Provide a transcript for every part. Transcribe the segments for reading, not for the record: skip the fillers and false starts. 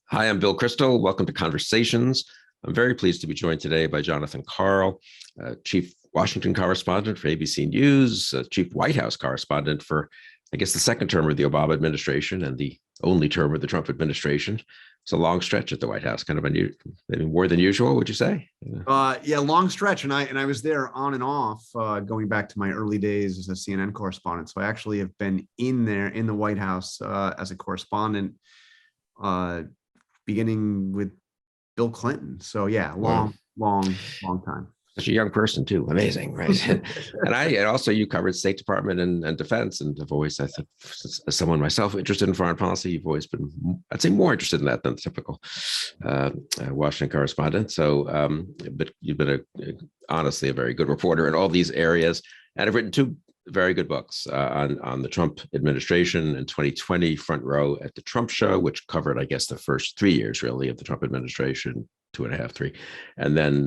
Hi, I'm Bill Kristol. Welcome to Conversations. I'm very pleased to be joined today by Jonathan Karl, Chief Washington correspondent for ABC News, Chief White House correspondent for, I guess, the second term of the Obama administration and the only term of the Trump administration. It's a long stretch at the White House, kind of unusual, maybe more than usual, would you say? Yeah, long stretch, and I was there on and off, going back to my early days as a CNN correspondent. So I actually have been in there in the White House as a correspondent, uh, beginning with Bill Clinton. So yeah, Wow. long time. Such a young person too. Amazing, right? And also you covered State Department and defense, and have always, I think, as someone myself interested in foreign policy, you've always been, I'd say, more interested in that than the typical Washington correspondent. So, but you've been honestly a very good reporter in all these areas, and have written two very good books on the Trump administration. In 2020, Front Row at the Trump Show, which covered, I guess, the first 3 years really of the Trump administration, 2.5, 3, and then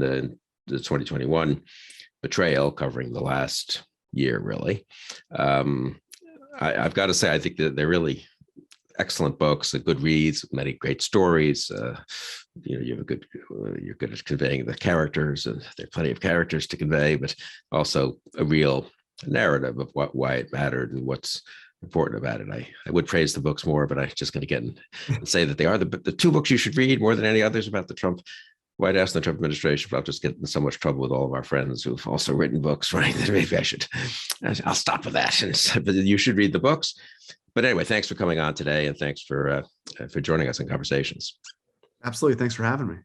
the 2021 Betrayal, covering the last year, really. I've got to say, I think that they're really excellent books, good reads, many great stories. You have you're good at conveying the characters, and there are plenty of characters to convey, but also a real narrative of why it mattered and what's important about it. I would praise the books more, but I'm just going to get and say that they are the two books you should read more than any others about the Trump White House and the Trump administration. But I'll just get in so much trouble with all of our friends who've also written books, right? That maybe I'll stop with that. But you should read the books. But anyway, thanks for coming on today, and thanks for joining us in Conversations. Absolutely, thanks for having me.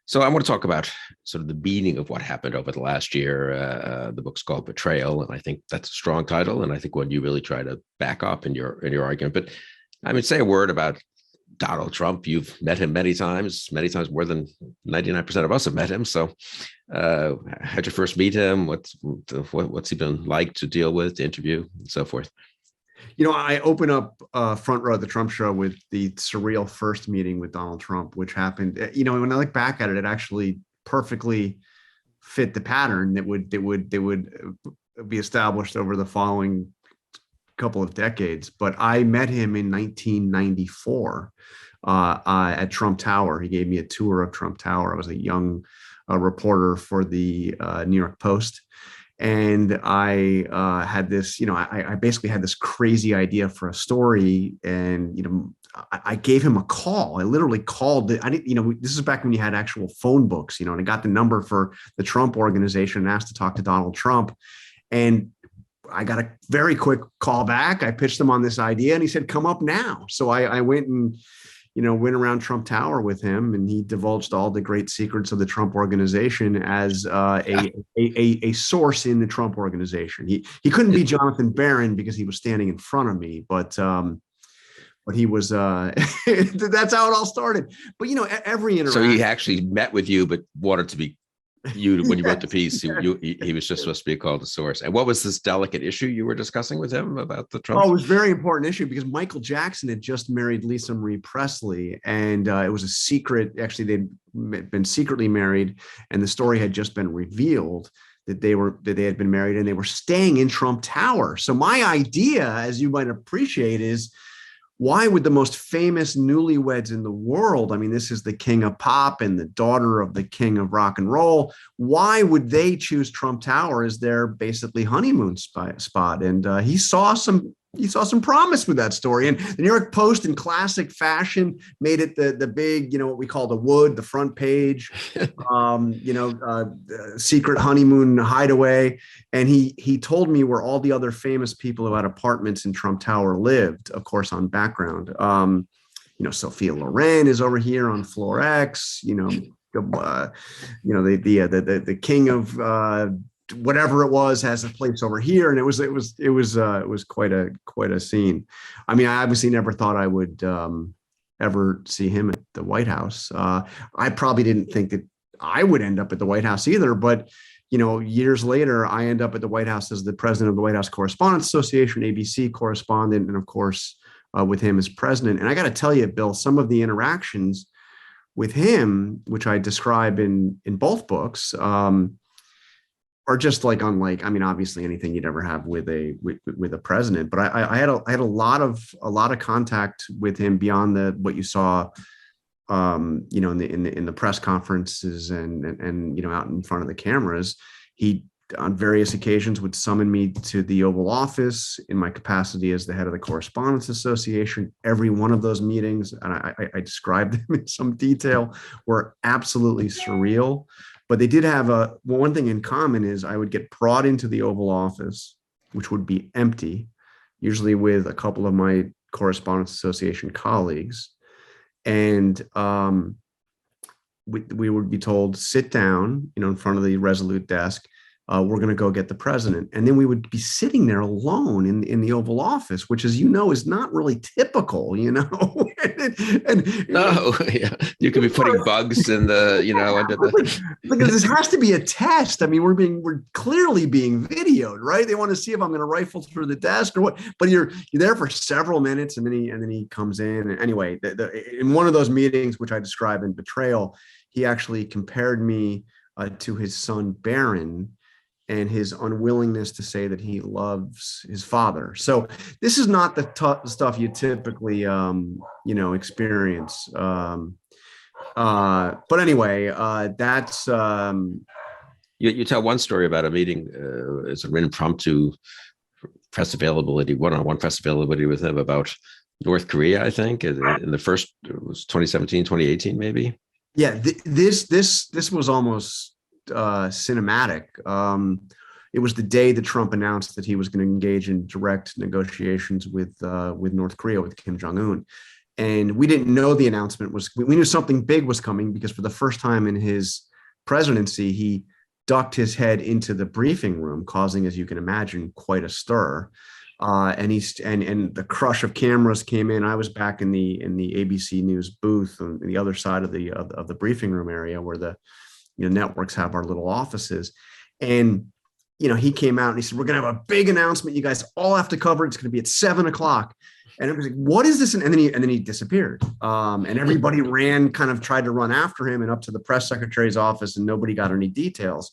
So I want to talk about sort of the meaning of what happened over the last year. The book's called Betrayal, and I think that's a strong title, and I think one you really try to back up in your argument. But I mean, say a word about Donald Trump. You've met him many times more than 99% of us have met him. So how'd you first meet him? What's he been like to deal with, to interview, and so forth? I open up Front Row at the Trump Show with the surreal first meeting with Donald Trump, which happened. When I look back at it, it actually perfectly fit the pattern that would be established over the following couple of decades. But I met him in 1994 at Trump Tower. He gave me a tour of Trump Tower. I was a young reporter for the New York Post. And I had this, I basically had this crazy idea for a story, and I gave him a call. I literally called. This is back when you had actual phone books, and I got the number for the Trump organization and asked to talk to Donald Trump, and I got a very quick call back. I pitched him on this idea, and he said, "Come up now." So I went and went around Trump Tower with him, and he divulged all the great secrets of the Trump organization as a source in the Trump organization. He couldn't be Jonathan Barron because he was standing in front of me, but he was. That's how it all started. But every interaction. So he actually met with you, but wanted to be you when you wrote the piece. He was just supposed to be called a source. And what was this delicate issue you were discussing with him about the Trump? Oh, it was a very important issue because Michael Jackson had just married Lisa Marie Presley, and it was a secret. Actually, they'd been secretly married, and the story had just been revealed that they had been married, and they were staying in Trump Tower. So my idea, as you might appreciate, is, why would the most famous newlyweds in the world, I mean, this is the king of pop and the daughter of the king of rock and roll, why would they choose Trump Tower as their basically honeymoon spot? And he saw some promise with that story. And the New York Post, in classic fashion, made it the big, what we call the front page, secret honeymoon hideaway. And he told me where all the other famous people who had apartments in Trump Tower lived, of course, on background. Sophia Loren is over here on floor X, the king of whatever it was has a place over here, and it was quite a scene. I mean, I obviously never thought I would ever see him at the White House. I probably didn't think that I would end up at the White House either, but years later, I end up at the White House as the president of the White House Correspondents Association, ABC correspondent, and of course with him as president. And I got to tell you, Bill, some of the interactions with him, which I describe in both books, are just unlike, I mean, obviously anything you'd ever have with a president. But I had a lot of contact with him beyond what you saw in the press conferences and out in front of the cameras, he on various occasions would summon me to the Oval Office in my capacity as the head of the Correspondents Association. Every one of those meetings, and I described them in some detail, were absolutely surreal. But they did have one thing in common is I would get brought into the Oval Office, which would be empty, usually with a couple of my Correspondents Association colleagues. And we would be told, sit down, in front of the Resolute desk. We're going to go get the president. And then we would be sitting there alone in the Oval Office, which, as you know, is not really typical, No, yeah, you could be putting bugs in the, under the. Because this has to be a test. I mean, we're clearly being videoed, right? They want to see if I'm going to rifle through the desk or what. But you're there for several minutes, and then he comes in. And anyway, in one of those meetings, which I describe in Betrayal, he actually compared me to his son Barron, and his unwillingness to say that he loves his father. So this is not the stuff you typically, experience. But anyway, that's. You tell one story about a meeting. It's an impromptu press availability, one-on-one press availability with him about North Korea, I think, in the first, it was 2017, 2018, maybe. Yeah, this was almost cinematic. It was the day that Trump announced that he was going to engage in direct negotiations with North Korea, with Kim Jong-un. And we didn't know the announcement was, we knew something big was coming because for the first time in his presidency, he ducked his head into the briefing room, causing, as you can imagine, quite a stir. And the crush of cameras came in. I was back in the ABC News booth on the other side of the briefing room area where the networks have our little offices. And, he came out and he said, we're going to have a big announcement. You guys all have to cover it. It's going to be at 7:00. And it was like, what is this? And then he disappeared. And everybody tried to run after him and up to the press secretary's office, and nobody got any details.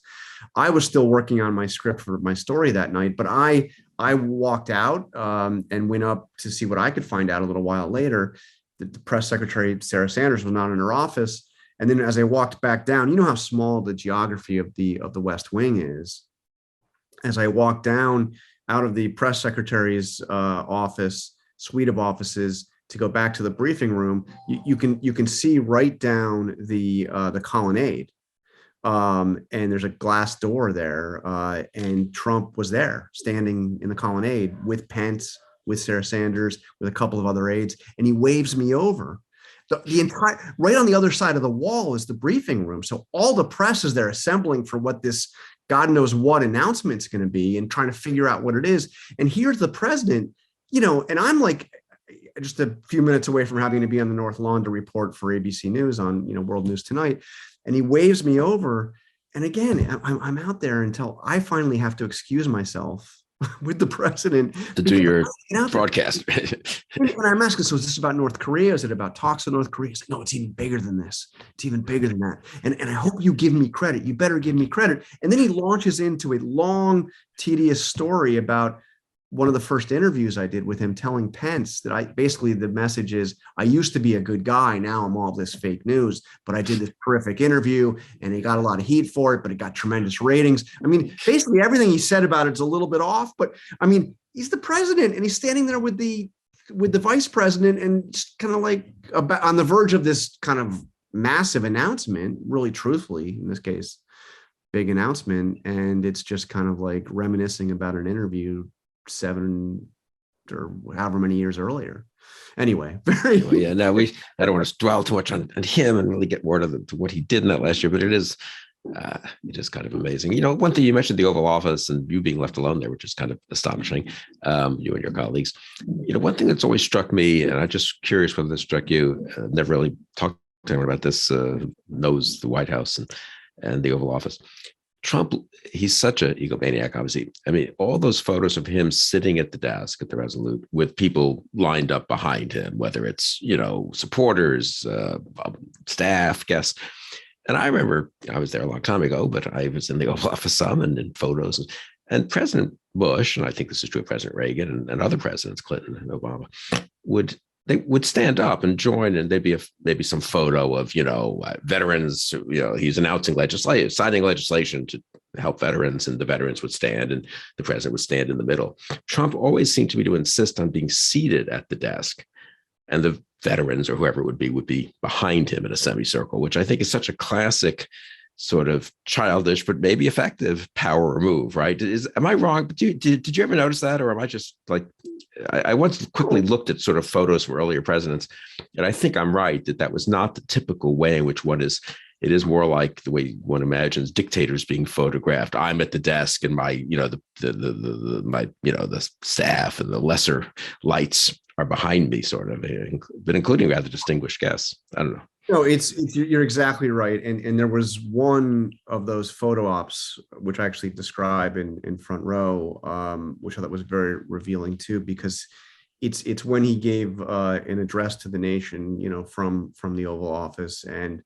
I was still working on my script for my story that night, but I walked out and went up to see what I could find out a little while later. The press secretary, Sarah Sanders, was not in her office. And then as I walked back down, you know how small the geography of the West Wing is. As I walked down out of the press secretary's office, suite of offices, to go back to the briefing room, you can see right down the colonnade. And there's a glass door there. And Trump was there standing in the colonnade with Pence, with Sarah Sanders, with a couple of other aides, and he waves me over. The entire, right on the other side of the wall is the briefing room. So all the press is there assembling for what this God knows what announcement's going to be and trying to figure out what it is. And here's the president, and I'm like just a few minutes away from having to be on the North Lawn to report for ABC News on, World News Tonight. And he waves me over. And again, I'm out there until I finally have to excuse myself with the president to do your broadcast. And I'm asking, so is this about North Korea? Is it about talks with North Korea? He's like, no, it's even bigger than this. It's even bigger than that. And I hope you give me credit. You better give me credit. And then he launches into a long, tedious story about one of the first interviews I did with him, telling Pence that basically the message is, I used to be a good guy. Now I'm all this fake news, but I did this terrific interview and he got a lot of heat for it, but it got tremendous ratings. I mean, basically everything he said about it's a little bit off, but I mean, he's the president and he's standing there with the vice president and just kind of like on the verge of this kind of massive announcement, really truthfully, in this case, big announcement. And it's just kind of like reminiscing about an interview 7 or however many years earlier. Anyway, I don't want to dwell too much on him and really get more to what he did in that last year, but it is kind of amazing. One thing you mentioned, the Oval Office and you being left alone there, which is kind of astonishing, you and your colleaagues. One thing that's always struck me, and I'm just curious whether this struck you, never really talked to anyone about this, knows the White House and the Oval Office. Trump, he's such an egomaniac, obviously. I mean, all those photos of him sitting at the desk at the Resolute with people lined up behind him, whether it's, supporters, staff, guests. And I remember I was there a long time ago, but I was in the Oval Office some and in photos. And President Bush, and I think this is true of President Reagan and other presidents, Clinton and Obama, would they would stand up and join, and there'd be maybe some photo of veterans. He's announcing legislation, signing legislation to help veterans, and the veterans would stand, and the president would stand in the middle. Trump always seemed to me to insist on being seated at the desk, and the veterans or whoever it would be behind him in a semicircle, which I think is such a classic sort of childish but maybe effective power move, right? Am I wrong? But did you ever notice that, or am I just like, I once quickly looked at sort of photos from earlier presidents, and I think I'm right that was not the typical way in which one is. It is more like the way one imagines dictators being photographed. I'm at the desk, and my, the staff and the lesser lights are behind me, sort of, but including rather distinguished guests. I don't know. No, you're exactly right. And there was one of those photo ops, which I actually describe in Front Row, which I thought was very revealing too, because it's when he gave an address to the nation, from the Oval Office, and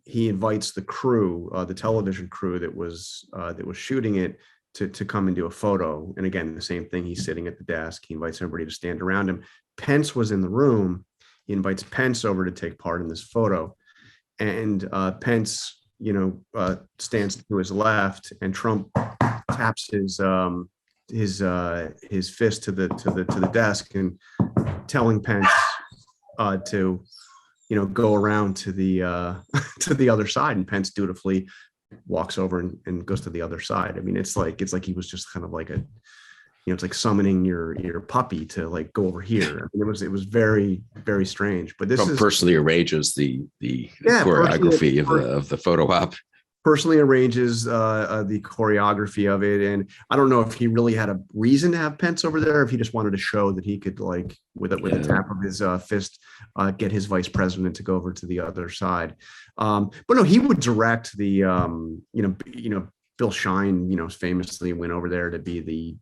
he invites the crew, the television crew that was shooting it, to come and do a photo. And again, the same thing. He's sitting at the desk. He invites everybody to stand around him. Pence was in the room. He invites Pence over to take part in this photo, and Pence, stands to his left, and Trump taps his fist to the desk, and telling Pence to go around to the to the other side, and Pence dutifully walks over and goes to the other side. I mean, it's like he was just kind of like it's like summoning your puppy to like go over here. I mean, it was very, very strange. But Trump personally arranges the choreography of the photo op. Personally arranges the choreography of it, and I don't know if he really had a reason to have Pence over there, if he just wanted to show that he could, like, with a tap of his fist, get his vice president to go over to the other side. But no, he would direct the Bill Shine, famously went over there to be the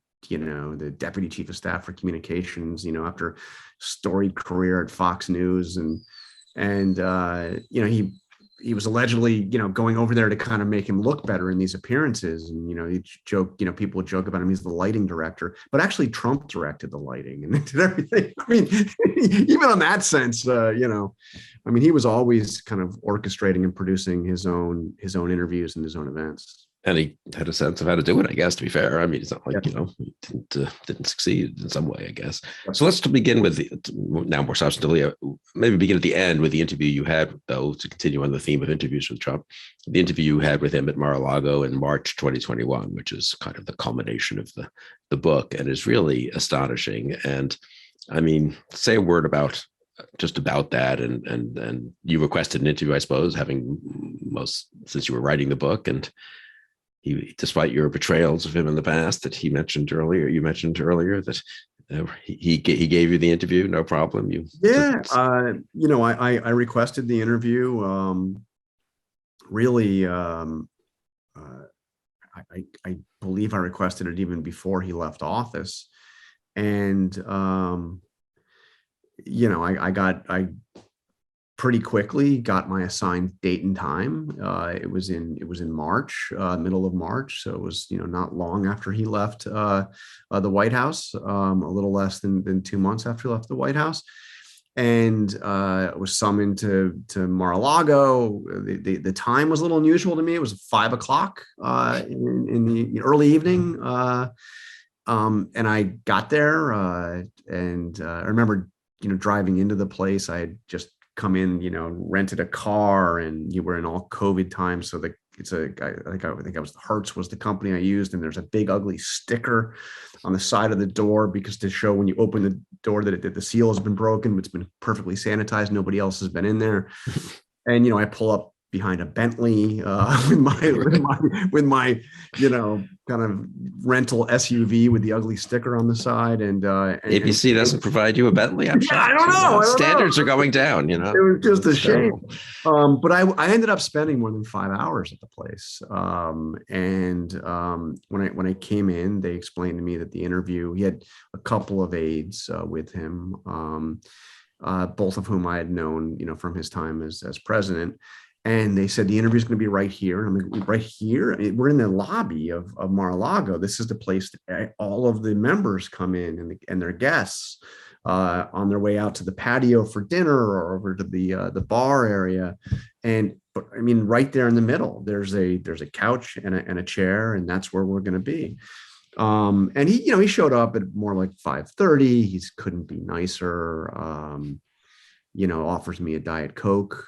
deputy chief of staff for communications, after storied career at Fox News, and he was allegedly, going over there to kind of make him look better in these appearances. And, he joke, people would joke about him. He's the lighting director, but actually Trump directed the lighting and did everything. I mean, even in that sense, he was always kind of orchestrating and producing his own interviews and his own events. And he had a sense of how to do it, I guess, to be fair. I mean, it's not like, he didn't succeed in some way, I guess. So let's begin with now more substantively, maybe begin at the end with the interview you had, though, to continue on the theme of interviews with Trump, the interview you had with him at Mar-a-Lago in March 2021, which is kind of the culmination of the book, and is really astonishing. And I mean, say a word about that. And you requested an interview, I suppose, since you were writing the book, and he, despite your betrayals of him in the past that you mentioned earlier that he gave you the interview, no problem. I requested the interview. Really, I believe I requested it even before he left office, and I pretty quickly got my assigned date and time. It was in March, middle of March. So it was, not long after he left the White House, a little less than 2 months after he left the White House. And was summoned to Mar-a-Lago. The time was a little unusual to me. It was 5 o'clock in the early evening. And I got there, and I remember, driving into the place. I had just come in, rented a car, and you were in all COVID time. So I think Hertz was the company I used. And there's a big ugly sticker on the side of the door, because to show when you open the door that the seal has been broken, it's been perfectly sanitized. Nobody else has been in there. And, I pull up behind a Bentley with my kind of rental SUV with the ugly sticker on the side, and ABC doesn't provide you a Bentley. I'm I don't know. Standards are going down. It was just a shame. But I ended up spending more than 5 hours at the place. When I came in, they explained to me that the interview, he had a couple of aides with him, both of whom I had known, from his time as president. And they said, the interview is going to be right here. And I'm like, right here? We're in the lobby of Mar-a-Lago. This is the place that all of the members come in, and their guests. on their way out to the patio for dinner or over to the bar area. But I mean, right there in the middle, there's a couch and a chair, and that's where we're going to be. And he showed up at more like 5:30. He couldn't be nicer. Offers me a Diet Coke.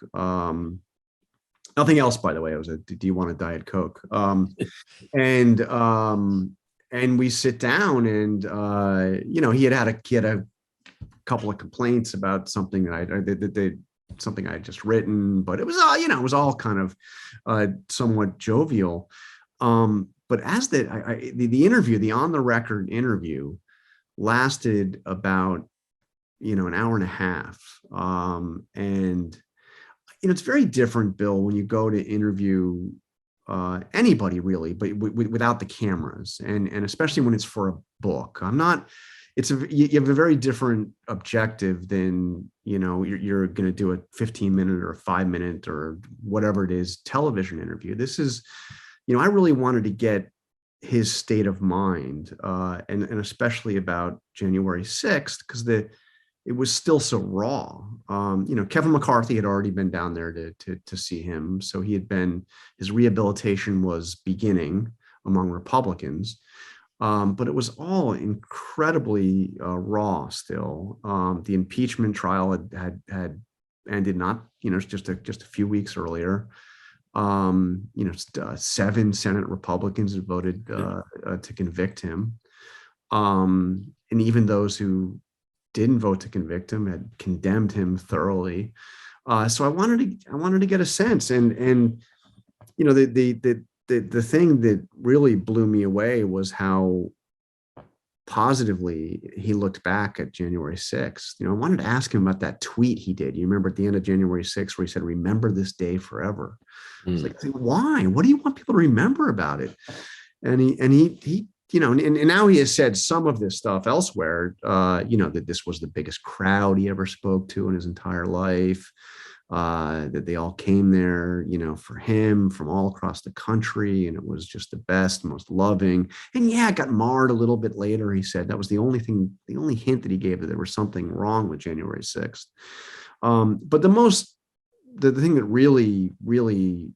Nothing else, by the way. It was do you want a Diet Coke? And we sit down, and he had a couple of complaints about something that something I had just written, but it was all kind of somewhat jovial. But as the interview, the on the record interview, lasted about an hour and a half, and it's very different, Bill, when you go to interview anybody really, but without the cameras, and especially when it's for a book. You have a very different objective than you're going to do a 15-minute or a 5-minute or whatever it is television interview. This is, I really wanted to get his state of mind, and especially about January 6th, because it was still so raw. Kevin McCarthy had already been down there to see him, so his rehabilitation was beginning among Republicans. But it was all incredibly raw still. The impeachment trial had ended not, just a few weeks earlier. 7 Senate Republicans had voted to convict him. And even those who didn't vote to convict him had condemned him thoroughly. So I wanted to get a sense, and the thing that really blew me away was how positively he looked back at January 6th. I wanted to ask him about that tweet he did. You remember at the end of January 6th where he said, "Remember this day forever." It's like, why? What do you want people to remember about it? And he and now he has said some of this stuff elsewhere, that this was the biggest crowd he ever spoke to in his entire life. That they all came there, for him from all across the country. And it was just the best, most loving. And yeah, it got marred a little bit later. He said that was the only hint that he gave, that there was something wrong with January 6th. But the thing that really, really,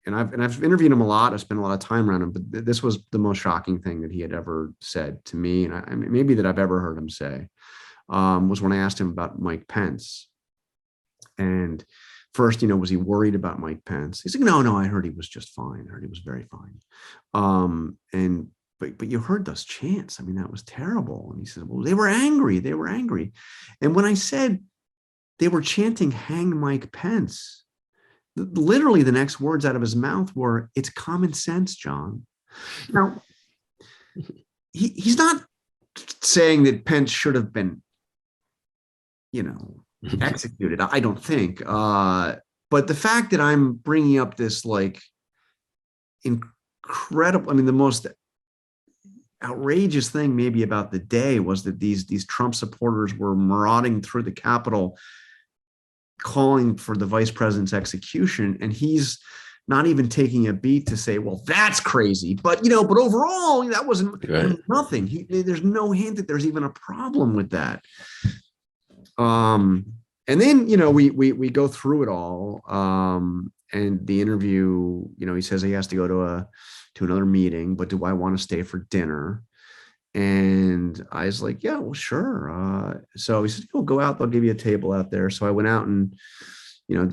and I've interviewed him a lot. I spent a lot of time around him, but this was the most shocking thing that he had ever said to me. And maybe that I've ever heard him say, was when I asked him about Mike Pence. And first, was he worried about Mike Pence? He's like, no, I heard he was just fine. I heard he was very fine. But you heard those chants. I mean, that was terrible. And he said, well, they were angry. And when I said they were chanting, "Hang Mike Pence," literally the next words out of his mouth were, "It's common sense, John." Now, he's not saying that Pence should have been, executed, I don't think. But the fact that I'm bringing up this incredible, the most outrageous thing maybe about the day was that these Trump supporters were marauding through the Capitol, calling for the vice president's execution, and he's not even taking a beat to say, well, that's crazy, but but overall that wasn't nothing. There's no hint that there's even a problem with that. And then, we go through it all. And the interview, he says he has to go to another meeting, but do I want to stay for dinner? And I was like, yeah, well, sure. So he said, oh, go out. They'll give you a table out there. So I went out, and,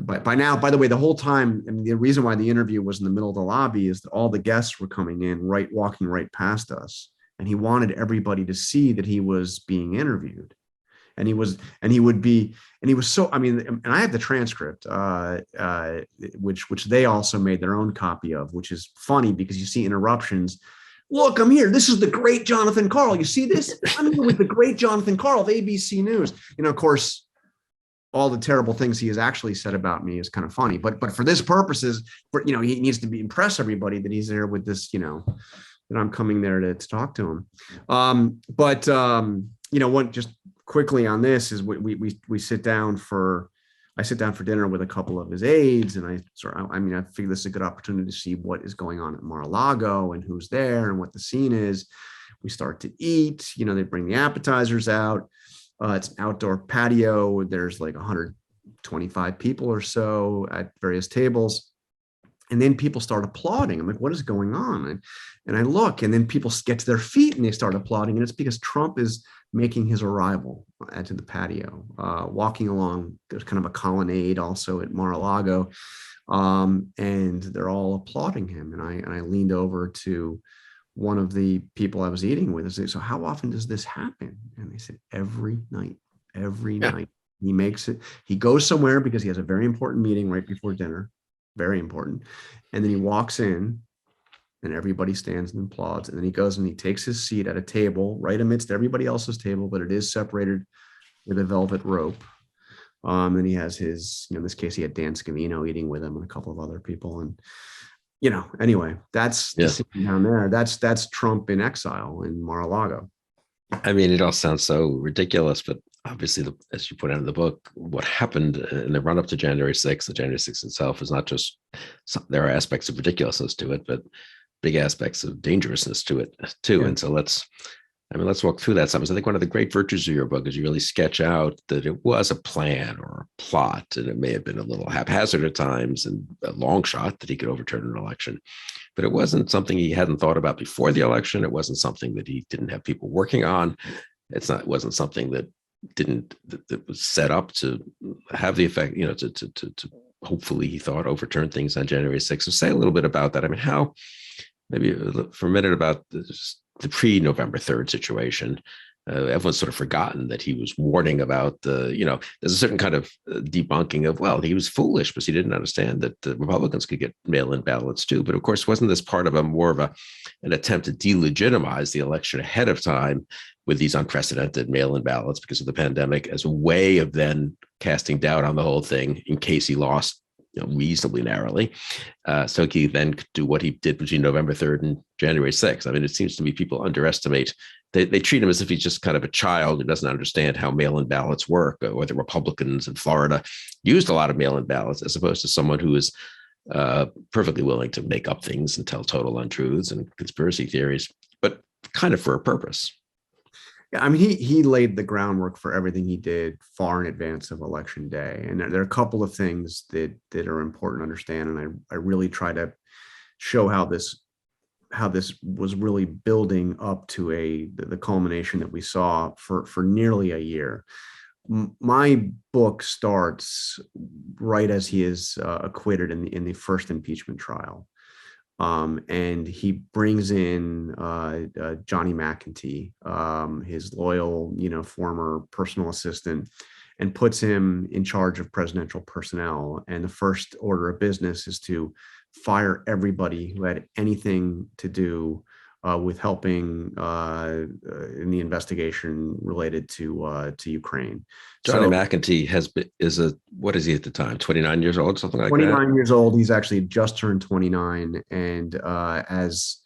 by now, by the way, the whole time, the reason why the interview was in the middle of the lobby is that all the guests were coming in, walking right past us. And he wanted everybody to see that he was being interviewed. And he was so, and I have the transcript, which they also made their own copy of, which is funny because you see interruptions. Look, I'm here. This is the great Jonathan Karl. You see this? I'm here with the great Jonathan Karl of ABC News. Of course, all the terrible things he has actually said about me is kind of funny, but for this purposes, he needs to impress everybody that he's there with this, that I'm coming there to talk to him. One just quickly on this is we sit down I sit down for dinner with a couple of his aides, and I figure this is a good opportunity to see what is going on at Mar-a-Lago and who's there and what the scene is. We start to eat, they bring the appetizers out. It's an outdoor patio. There's like 125 people or so at various tables. And then people start applauding. I'm like, what is going on? And I look, and then people get to their feet and they start applauding. And it's because Trump is making his arrival to the patio, walking along. There's kind of a colonnade also at Mar-a-Lago. And they're all applauding him. And I leaned over to one of the people I was eating with and said, so how often does this happen? And they said, every night, every night. He makes it. He goes somewhere because he has a very important meeting right before dinner. Very important. And then he walks in and everybody stands and applauds. And then he goes and he takes his seat at a table right amidst everybody else's table, but it is separated with a velvet rope. And he has his, in this case, he had Dan Scavino eating with him and a couple of other people. And, anyway, that's the scene down there. That's Trump in exile in Mar-a-Lago. I mean, it all sounds so ridiculous, but obviously, as you put out in the book, what happened in the run up to January 6th, the January 6th itself is not just, there are aspects of ridiculousness to it, but big aspects of dangerousness to it too. Yeah. And so let's walk through that. So I think one of the great virtues of your book is you really sketch out that it was a plan or a plot, and it may have been a little haphazard at times and a long shot that he could overturn an election. But it wasn't something he hadn't thought about before the election. It wasn't something that he didn't have people working on. It wasn't something that was set up to have the effect, to hopefully, he thought, overturn things on January 6th. So say a little bit about that. I mean, how, maybe for a minute, about the pre-November 3rd situation. Everyone's sort of forgotten that he was warning about there's a certain kind of debunking of, well, he was foolish because he didn't understand that the Republicans could get mail-in ballots too. But of course, wasn't this part of more of an attempt to delegitimize the election ahead of time with these unprecedented mail-in ballots because of the pandemic as a way of then casting doubt on the whole thing in case he lost reasonably narrowly. So he then could do what he did between November 3rd and January 6th. I mean, it seems to me people underestimate, they treat him as if he's just kind of a child who doesn't understand how mail-in ballots work, or the Republicans in Florida used a lot of mail-in ballots, as opposed to someone who is perfectly willing to make up things and tell total untruths and conspiracy theories, but kind of for a purpose. Yeah, I mean, he laid the groundwork for everything he did far in advance of Election Day. And there are a couple of things that are important to understand. And I really try to show how this was really building up to the culmination that we saw for nearly a year. My book starts right as he is acquitted in the first impeachment trial. And he brings in Johnny McEntee, his loyal, former personal assistant, and puts him in charge of presidential personnel. And the first order of business is to fire everybody who had anything to do with helping in the investigation related to Ukraine. Johnny McEntee what is he at the time? 29 years old, something like 29 that? 29 years old. He's actually just turned 29. And as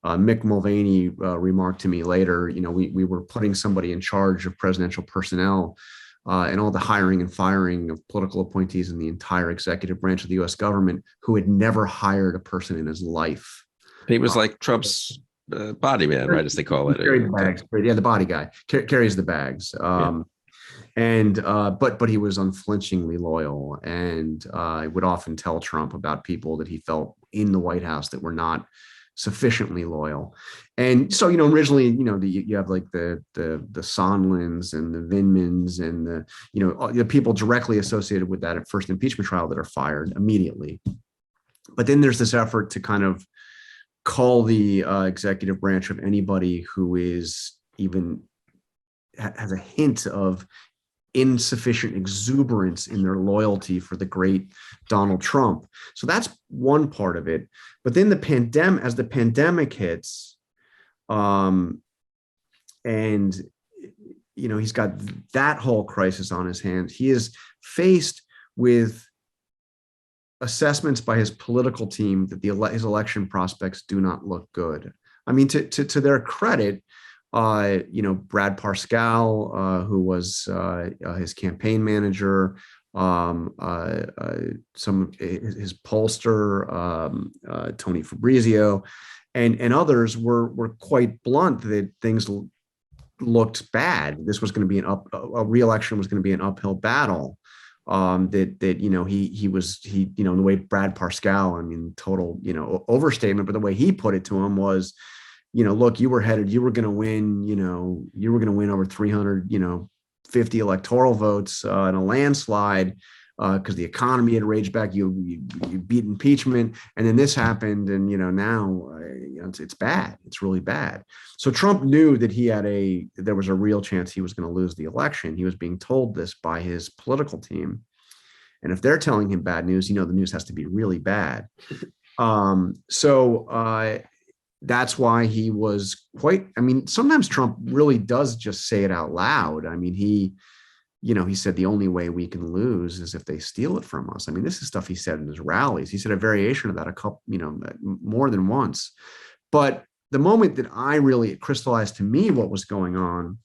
Mick Mulvaney remarked to me later, we were putting somebody in charge of presidential personnel and all the hiring and firing of political appointees in the entire executive branch of the U.S. government who had never hired a person in his life. He was like Trump's body man, right, as they call it. Carried the bags. Yeah, the body guy carries the bags. And but he was unflinchingly loyal, and would often tell Trump about people that he felt in the White House that were not sufficiently loyal. And so, originally, you have like the Sondlands and the Vindmans and the people directly associated with that first impeachment trial that are fired immediately. But then there's this effort to kind of call the executive branch of anybody who is even has a hint of insufficient exuberance in their loyalty for the great Donald Trump. So that's one part of it. But then as the pandemic hits, and he's got that whole crisis on his hands, he is faced with assessments by his political team that his election prospects do not look good. I mean, to their credit, Brad Parscale, who was his campaign manager, his pollster, Tony Fabrizio, and others were quite blunt that things looked bad. This was going to be a re-election was going to be an uphill battle. That the way Brad Parscale, I mean, total, overstatement, but the way he put it to him was, look, you were going to win, over 350 electoral votes in a landslide, because the economy had raged back. You beat impeachment, and then this happened, and now it's bad. It's really bad. So Trump knew that there was a real chance he was going to lose the election. He was being told this by his political team, and if they're telling him bad news, the news has to be really bad. So that's why he was quite. I mean, sometimes Trump really does just say it out loud. I mean, he said the only way we can lose is if they steal it from us. I mean, this is stuff he said in his rallies. He said a variation of that more than once. But the moment that it crystallized to me what was going on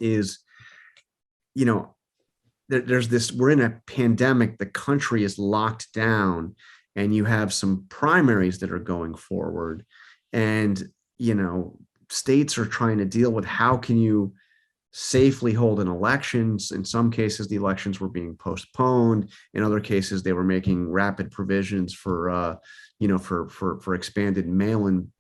is, there's this, we're in a pandemic, the country is locked down, and you have some primaries that are going forward. And, states are trying to deal with how can you safely hold an elections. In some cases, the elections were being postponed. In other cases, they were making rapid provisions for expanded mail-in,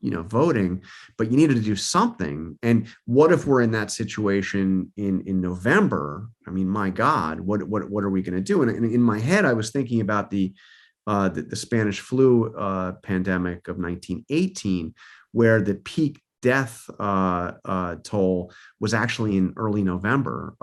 voting. But you needed to do something. And what if we're in that situation in November? I mean, my God, what are we going to do? And in my head, I was thinking about the Spanish flu pandemic of 1918, where the peak death toll was actually in early November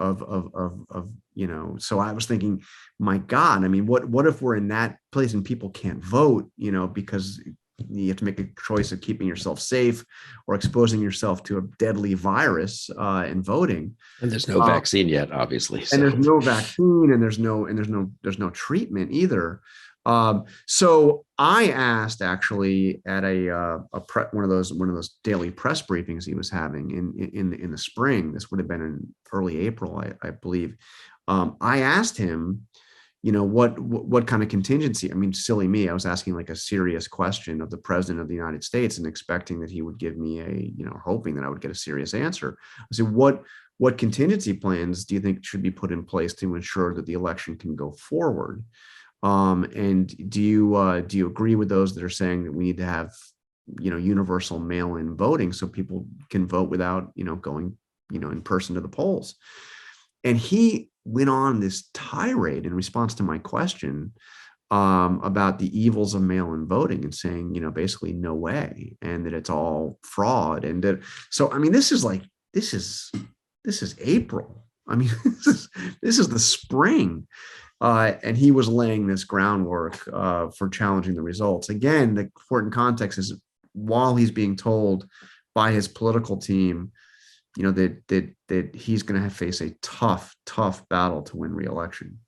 so I was thinking, my God, I mean, what if we're in that place and people can't vote, because you have to make a choice of keeping yourself safe or exposing yourself to a deadly virus in voting. And there's no vaccine yet, obviously. So. And there's no vaccine, and there's no treatment either. So I asked, actually, at one of those daily press briefings he was having in the spring. This would have been in early April, I believe. I asked him, what kind of contingency? I mean, silly me. I was asking like a serious question of the president of the United States and expecting that he would give me hoping that I would get a serious answer. I said, what contingency plans do you think should be put in place to ensure that the election can go forward? And do you agree with those that are saying that we need to have, universal mail-in voting so people can vote without, going, in person to the polls? And he went on this tirade in response to my question about the evils of mail-in voting, and saying, basically no way, and that it's all fraud. And that, so, I mean, this is April. I mean, this is the spring. And he was laying this groundwork for challenging the results. Again, the important context is, while he's being told by his political team, that he's going to face a tough battle to win re-election.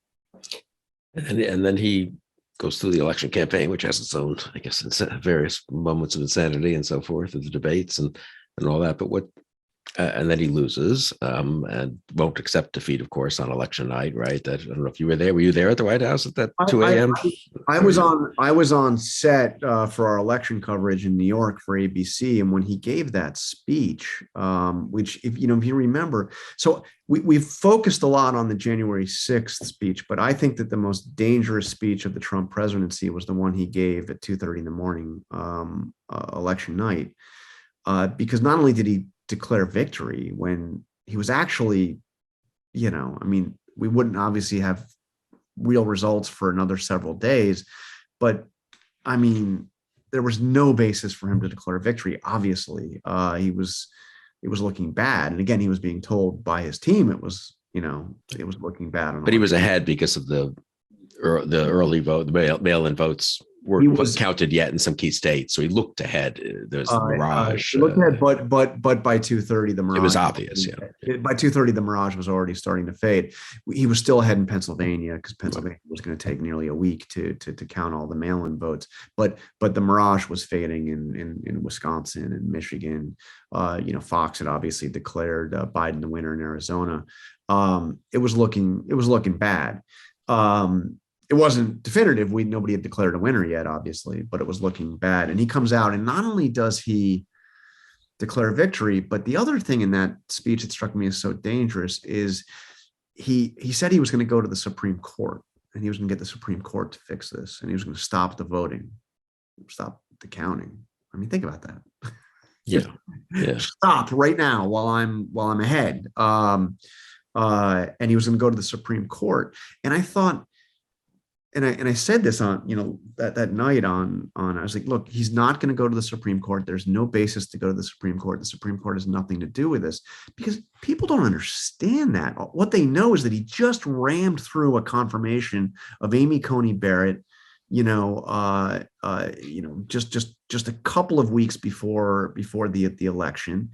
And then he goes through the election campaign, which has its own, I guess, various moments of insanity and so forth, and the debates and all that. But and then he loses and won't accept defeat, of course, on election night, right? I don't know if you were there. Were you there at the White House at that 2 a.m.? I was on set for our election coverage in New York for ABC, and when he gave that speech, which, if you remember, so we've focused a lot on the January 6th speech, but I think that the most dangerous speech of the Trump presidency was the one he gave at 2:30 in the morning, election night, because not only did he declare victory when he was actually, I mean, we wouldn't obviously have real results for another several days, but I mean, there was no basis for him to declare victory. Obviously, it was looking bad. And again, he was being told by his team it was looking bad. But he was ahead because of the early vote, the mail-in votes weren't counted yet in some key states, so he looked ahead. There's the Mirage. He looked ahead, but by 2:30, the Mirage. It was obvious, yeah. By 2:30, the Mirage was already starting to fade. He was still ahead in Pennsylvania, because Pennsylvania was going to take nearly a week to count all the mail-in votes. But the Mirage was fading in Wisconsin and Michigan. Fox had obviously declared Biden the winner in Arizona. It was looking bad. It wasn't definitive. Nobody had declared a winner yet, obviously, but it was looking bad. And he comes out, and not only does he declare victory. But the other thing in that speech that struck me as so dangerous is he said he was going to go to the Supreme Court, and he was going to get the Supreme Court to fix this, and he was going to stop the voting, stop the counting. I mean, think about that. Yeah. Yeah. Stop right now while I'm ahead. And he was going to go to the Supreme Court. And I thought, and I said this on, that night on, I was like, look, he's not going to go to the Supreme Court. There's no basis to go to the Supreme Court. The Supreme Court has nothing to do with this, because people don't understand that. What they know is that he just rammed through a confirmation of Amy Coney Barrett, just a couple of weeks before the election.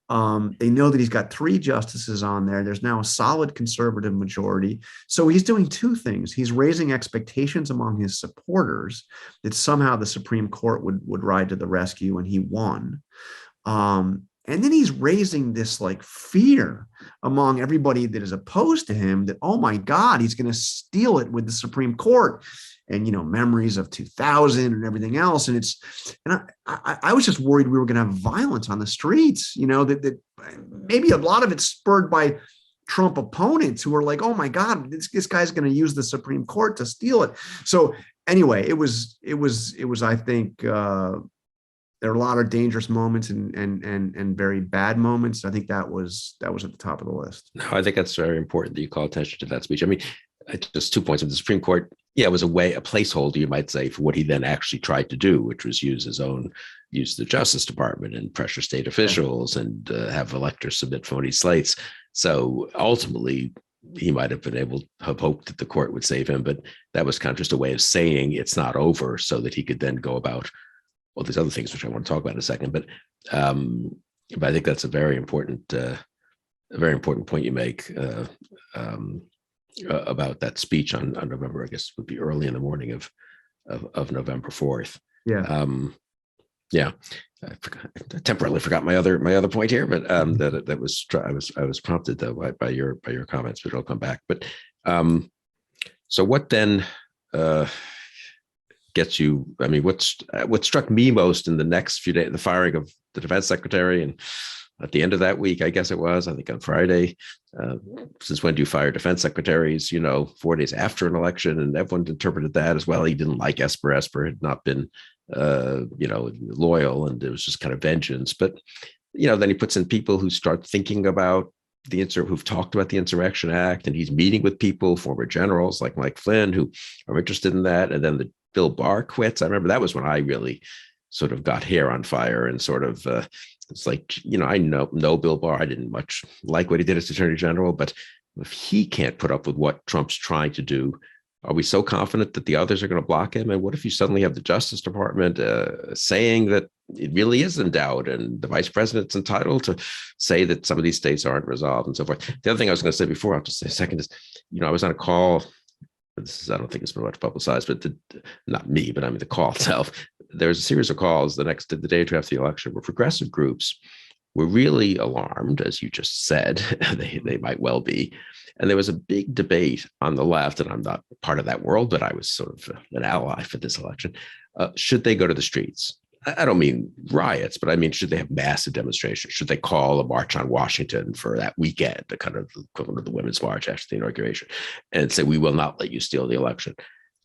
They know that he's got 3 justices on there. There's now a solid conservative majority. So he's doing 2 things. He's raising expectations among his supporters that somehow the Supreme Court would ride to the rescue, and he won. And then he's raising this like fear among everybody that is opposed to him that, oh my God, he's going to steal it with the Supreme Court. And, memories of 2000 and everything else. And I was just worried we were going to have violence on the streets, that maybe a lot of it's spurred by Trump opponents who are like, oh my God, this guy's going to use the Supreme Court to steal it. So anyway, it was, I think, there are a lot of dangerous moments and very bad moments. I think that was at the top of the list. No, I think that's very important that you call attention to that speech. I mean, just 2 points. Of the Supreme Court, it was a placeholder, you might say, for what he then actually tried to do, which was use the Justice Department and pressure state officials and have electors submit phony slates. So ultimately, he might have hoped that the court would save him, but that was kind of just a way of saying it's not over, so that he could then go about all these other things, which I want to talk about in a second. But I think that's a very important point you make. About that speech on November, I guess would be early in the morning of November 4th. Yeah. I temporarily forgot my other point here, but I was prompted though by your comments, but it'll come back. But so what then gets you? I mean, what struck me most in the next few days, the firing of the defense secretary, and at the end of that week, I guess it was, I think on Friday, since when do you fire defense secretaries, 4 days after an election? And everyone interpreted that as well. He didn't like Esper. Esper had not been, loyal, and it was just kind of vengeance. But, then he puts in people who start thinking about who've talked about the Insurrection Act, and he's meeting with people, former generals like Mike Flynn, who are interested in that. And then the Bill Barr quits. I remember that was when I really sort of got hair on fire and sort of, it's like, I know Bill Barr. I didn't much like what he did as Attorney General, but if he can't put up with what Trump's trying to do, are we so confident that the others are going to block him? And what if you suddenly have the Justice Department saying that it really is in doubt, and the vice president's entitled to say that some of these states aren't resolved and so forth? The other thing I was going to say before, I'll just say a second, is, I was on a call. I don't think it's been much publicized, but not me, but I mean the call itself. There was a series of calls the day after the election where progressive groups were really alarmed, as you just said. they might well be. And there was a big debate on the left, and I'm not part of that world, but I was sort of an ally for this election. Should they go to the streets? I don't mean riots, but I mean, should they have massive demonstrations? Should they call a march on Washington for that weekend, the kind of equivalent of the Women's March after the inauguration, and say, we will not let you steal the election?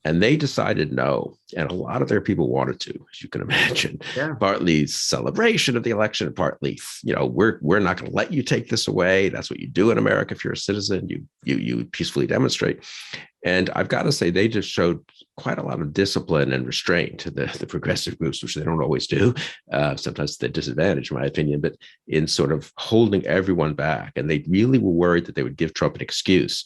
And they decided no. And a lot of their people wanted to, as you can imagine. Yeah. Partly celebration of the election, partly, we're not going to let you take this away. That's what you do in America. If you're a citizen, you peacefully demonstrate. And I've got to say, they just showed quite a lot of discipline and restraint to the progressive groups, which they don't always do. Sometimes they're disadvantaged, in my opinion, but in sort of holding everyone back. And they really were worried that they would give Trump an excuse.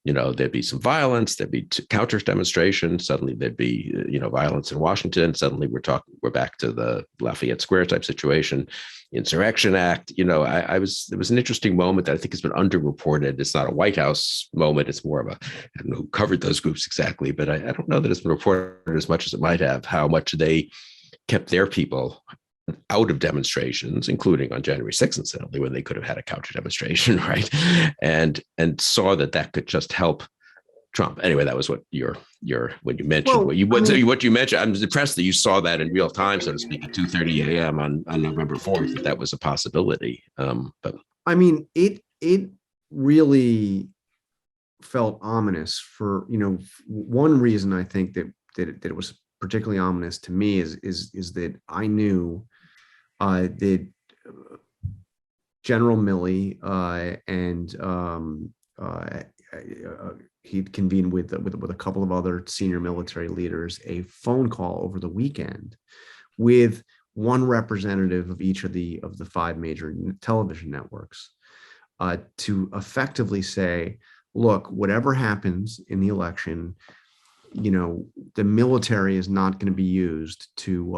There'd be some violence, there'd be counter demonstrations. Suddenly there'd be, violence in Washington. Suddenly we're back to the Lafayette Square type situation, Insurrection Act. It was an interesting moment that I think has been underreported. It's not a White House moment. It's more of I don't know who covered those groups exactly, but I don't know that it's been reported as much as it might have, how much they kept their people out of demonstrations, including on January 6th, incidentally, when they could have had a counter demonstration, right? And saw that could just help Trump. Anyway, that was what when you mentioned Well, what you mentioned. I'm impressed that you saw that in real time, so to speak, at 2:30 a.m. on November 4th, that was a possibility. But I mean, it really felt ominous for, one reason I think that it was particularly ominous to me is that I knew that General Milley and he'd convened with a couple of other senior military leaders a phone call over the weekend with one representative of each of the five major television networks to effectively say, look, whatever happens in the election, the military is not going to be used to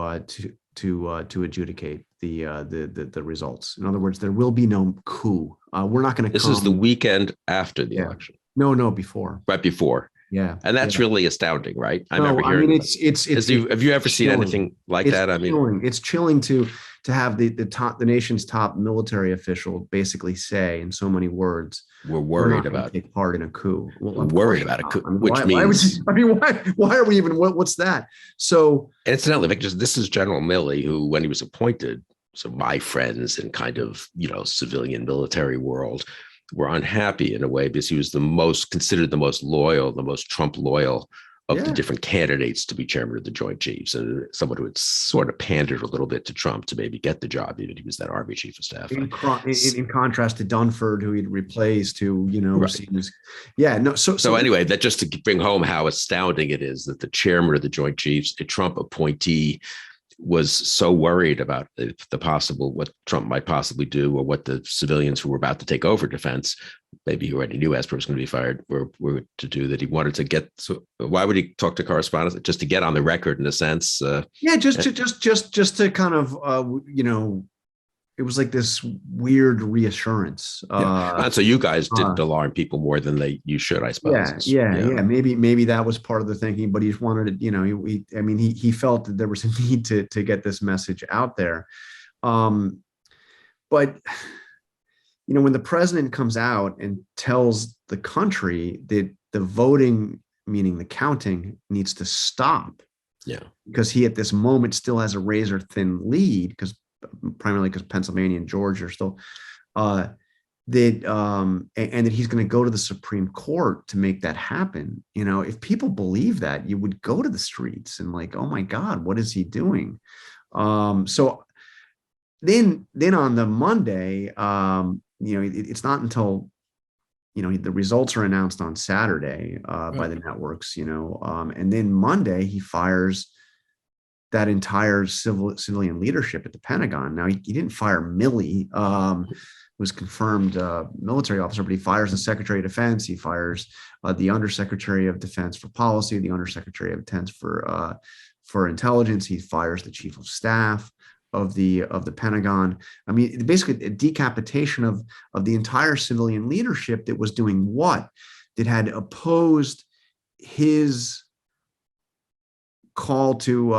adjudicate the results. In other words, there will be no coup. We're not going to. This is the weekend after the election. No, before. Right before. Yeah, and that's really astounding, right? I no, remember hearing. I mean, it's have you ever seen chilling. anything like that? I mean, chilling. It's chilling to have the nation's top military official basically say in so many words, we're worried about take part in a coup. Well, we're worried about a coup, I mean, which means why are we even? What's that? So, and incidentally, Victor, this is General Milley, who, when he was appointed, so my friends in kind of civilian military world were unhappy in a way because he was considered the most loyal, the most Trump loyal of the different candidates to be chairman of the Joint Chiefs, and someone who had sort of pandered a little bit to Trump to maybe get the job, even he was that Army chief of staff. In contrast to Dunford, who he'd replaced, who right. So anyway, that just to bring home how astounding it is that the chairman of the Joint Chiefs, a Trump appointee, was so worried about what Trump might possibly do, or what the civilians who were about to take over defense, maybe he already knew Esper was going to be fired, were to do, that he wanted to get. So why would he talk to correspondents? Just to get on the record, in a sense. Just to kind of it was like this weird reassurance. And so you guys didn't alarm people more than you should, I suppose. Yeah. Maybe that was part of the thinking, but he just wanted to, he felt that there was a need to get this message out there. But when the president comes out and tells the country that the voting, meaning the counting, needs to stop. Yeah. Because he at this moment still has a razor thin lead, primarily because Pennsylvania and Georgia are still and that he's going to go to the Supreme Court to make that happen. If people believe that, you would go to the streets and like, oh my God, what is he doing? So then on the Monday, it's not until the results are announced on Saturday by the networks, and then Monday he fires that entire civilian leadership at the Pentagon. Now, he didn't fire Milley, who was confirmed military officer, but he fires the Secretary of Defense. He fires the Undersecretary of Defense for Policy, the Undersecretary of Defense for Intelligence. He fires the Chief of Staff of the Pentagon. I mean, basically a decapitation of the entire civilian leadership that was doing what? That had opposed his call to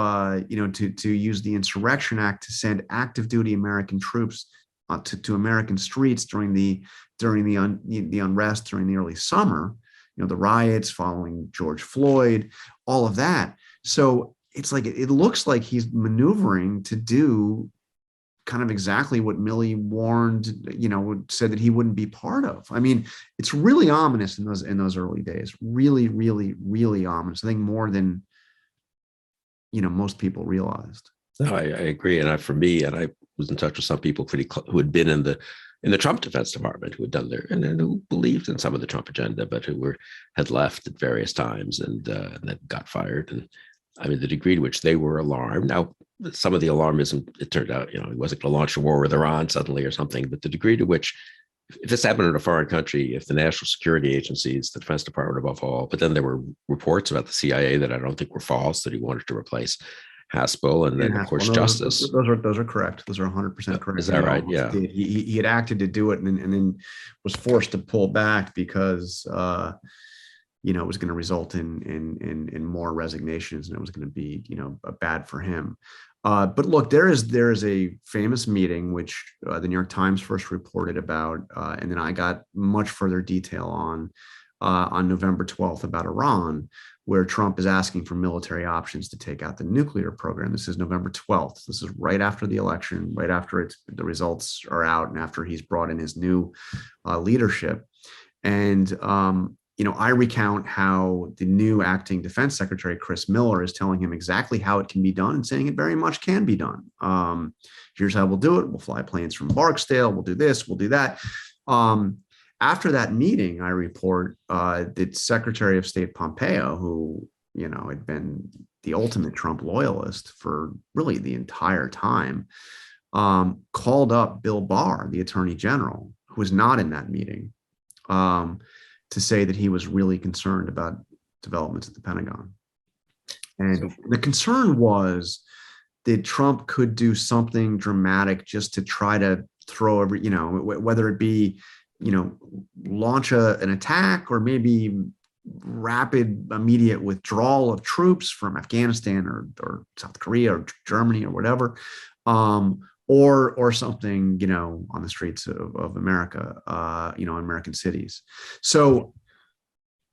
use the Insurrection Act to send active duty American troops to American streets during the unrest during the early summer, the riots following George Floyd, all of that. So it's like it looks like he's maneuvering to do kind of exactly what Milley warned, said that he wouldn't be part of. I mean, it's really ominous in those early days. Really, really, really ominous. I think more than most people realized. No, I agree. And for me, I was in touch with some people who had been in the Trump Defense Department, who had done and who believed in some of the Trump agenda, but who had left at various times and then got fired. And I mean, the degree to which they were alarmed. Now, some of the alarmism, it turned out, he wasn't going to launch a war with Iran suddenly or something, but the degree to which, if this happened in a foreign country, if the national security agencies, the Defense Department above all, but then there were reports about the CIA that I don't think were false, that he wanted to replace Haspel, and then of course Justice. Those are correct. Those are 100% correct. Is that right? Yeah. He had acted to do it, and then was forced to pull back because it was going to result in more resignations, and it was going to be bad for him. But look, there is a famous meeting which the New York Times first reported about, and then I got much further detail on on November 12th about Iran, where Trump is asking for military options to take out the nuclear program. This is November 12th. This is right after the election, right after the results are out, and after he's brought in his new leadership. And I recount how the new acting defense secretary, Chris Miller, is telling him exactly how it can be done and saying it very much can be done. Here's how we'll do it. We'll fly planes from Barksdale. We'll do this. We'll do that. After that meeting, I report that Secretary of State Pompeo, who had been the ultimate Trump loyalist for really the entire time, called up Bill Barr, the Attorney General, who was not in that meeting, to say that he was really concerned about developments at the Pentagon. And the concern was that Trump could do something dramatic just to try to throw whether it be, launch an attack or maybe rapid, immediate withdrawal of troops from Afghanistan or South Korea or Germany or whatever, or something, on the streets of America, American cities. So,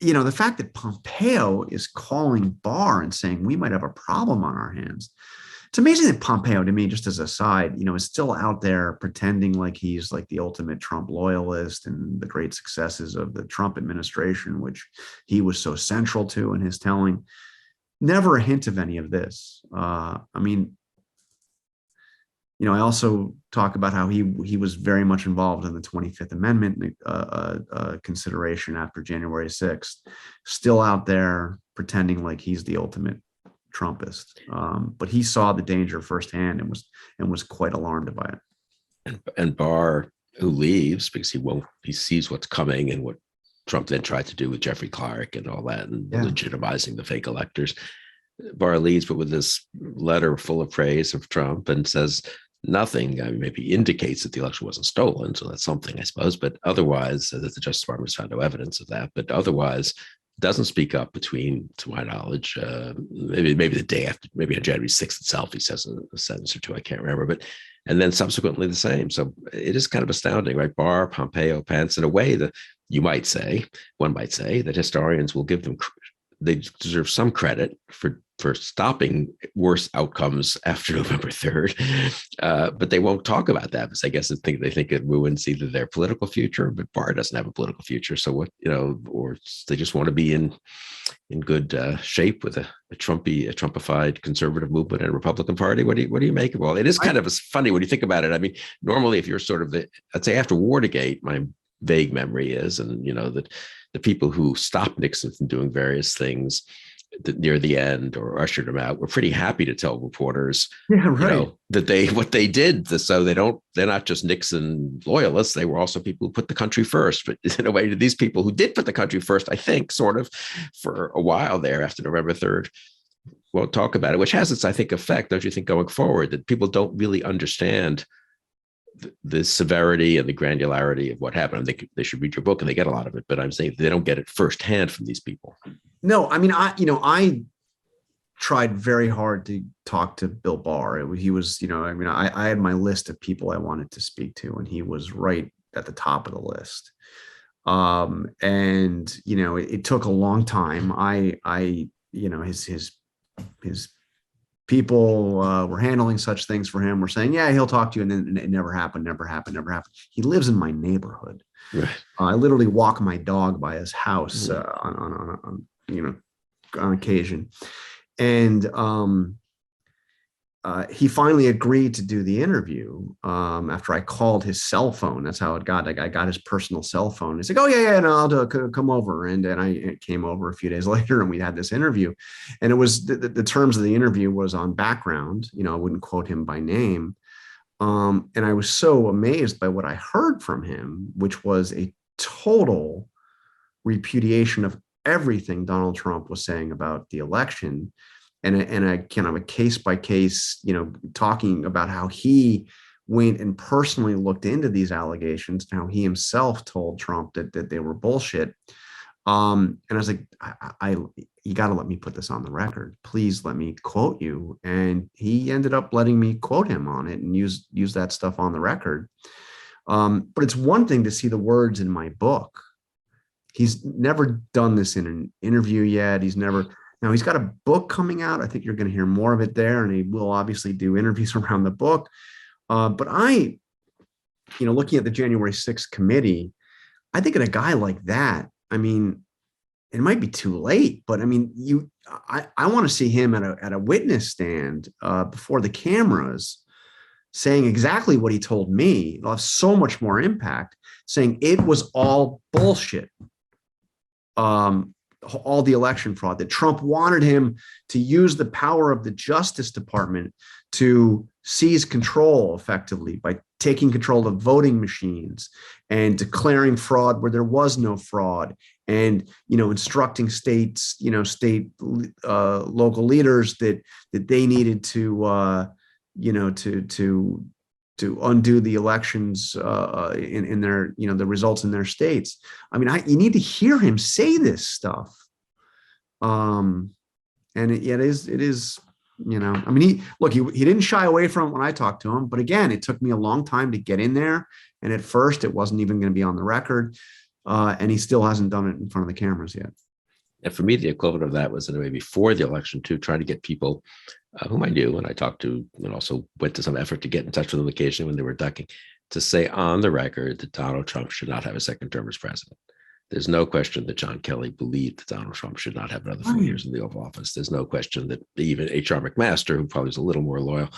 the fact that Pompeo is calling Barr and saying we might have a problem on our hands. It's amazing that Pompeo, to me, just as a side, is still out there pretending like he's like the ultimate Trump loyalist and the great successes of the Trump administration, which he was so central to in his telling. Never a hint of any of this. I also talk about how he was very much involved in the 25th Amendment consideration after January 6th, still out there pretending like he's the ultimate Trumpist. But he saw the danger firsthand and was quite alarmed by it. And Barr, who leaves because he sees what's coming and what Trump then tried to do with Jeffrey Clark and all that, and legitimizing the fake electors. Barr leaves, but with this letter full of praise of Trump, and says nothing. Maybe indicates that the election wasn't stolen, so that's something, I suppose. But otherwise, that the Justice Department has found no evidence of that. But otherwise, doesn't speak up between, to my knowledge, maybe the day after, maybe on January 6th itself, he says a sentence or two, I can't remember, and then subsequently the same. So it is kind of astounding, right? Barr, Pompeo, Pence, in a way that one might say that historians will give them, they deserve some credit for stopping worse outcomes after November 3rd. But they won't talk about that because I guess they think it ruins either their political future, but Barr doesn't have a political future. So what, or they just want to be in good shape with a Trumpified conservative movement and Republican Party. What do you make of all? It is kind of funny when you think about it. Normally if you're sort of I'd say after Watergate, my vague memory is, and that the people who stopped Nixon from doing various things near the end or ushered him out were pretty happy to tell reporters, that what they did, so they're not just Nixon loyalists, they were also people who put the country first. But in a way, these people who did put the country first, I think, sort of for a while there after November 3rd, won't talk about it, which has its, I think, effect, don't you think, going forward, that people don't really understand the severity and the granularity of what happened. They should read your book and they get a lot of it, but I'm saying they don't get it firsthand from these people. No, I tried very hard to talk to Bill Barr. He was, I had my list of people I wanted to speak to, and he was right at the top of the list. It took a long time. His people were handling such things for him. Were saying, yeah, he'll talk to you. And then it never happened. He lives in my neighborhood. Right. I literally walk my dog by his house on occasion. And he finally agreed to do the interview after I called his cell phone. That's how it got. I got his personal cell phone. He's like, "Oh yeah, no, I'll come over." And I came over a few days later, and we had this interview. And it was the terms of the interview was on background. I wouldn't quote him by name. And I was so amazed by what I heard from him, which was a total repudiation of everything Donald Trump was saying about the election. And a kind of a case by case, talking about how he went and personally looked into these allegations and how he himself told Trump that they were bullshit. And I was like, you got to let me put this on the record. Please let me quote you. And he ended up letting me quote him on it and use that stuff on the record. But it's one thing to see the words in my book. He's never done this in an interview yet. Now he's got a book coming out. I think you're going to hear more of it there, and he will obviously do interviews around the book. But looking at the January 6th committee, I think in a guy like that, I mean, it might be too late, but I mean, I want to see him at a witness stand before the cameras saying exactly what he told me. It'll have so much more impact, saying it was all bullshit. All the election fraud, that Trump wanted him to use the power of the Justice Department to seize control effectively by taking control of voting machines and declaring fraud where there was no fraud, and instructing states, local leaders that they needed to to undo the elections in their, the results in their states. I mean, you need to hear him say this stuff. And it is, I mean, he didn't shy away from it when I talked to him, but again, it took me a long time to get in there. And at first it wasn't even going to be on the record. And he still hasn't done it in front of the cameras yet. And for me, the equivalent of that was in a way before the election to try to get people whom I knew and I talked to, and also went to some effort to get in touch with them occasionally when they were ducking, to say on the record that Donald Trump should not have a second term as president. There's no question that John Kelly believed that Donald Trump should not have another 4 years in the Oval Office. There's no question that even H.R. McMaster, who probably was a little more loyal,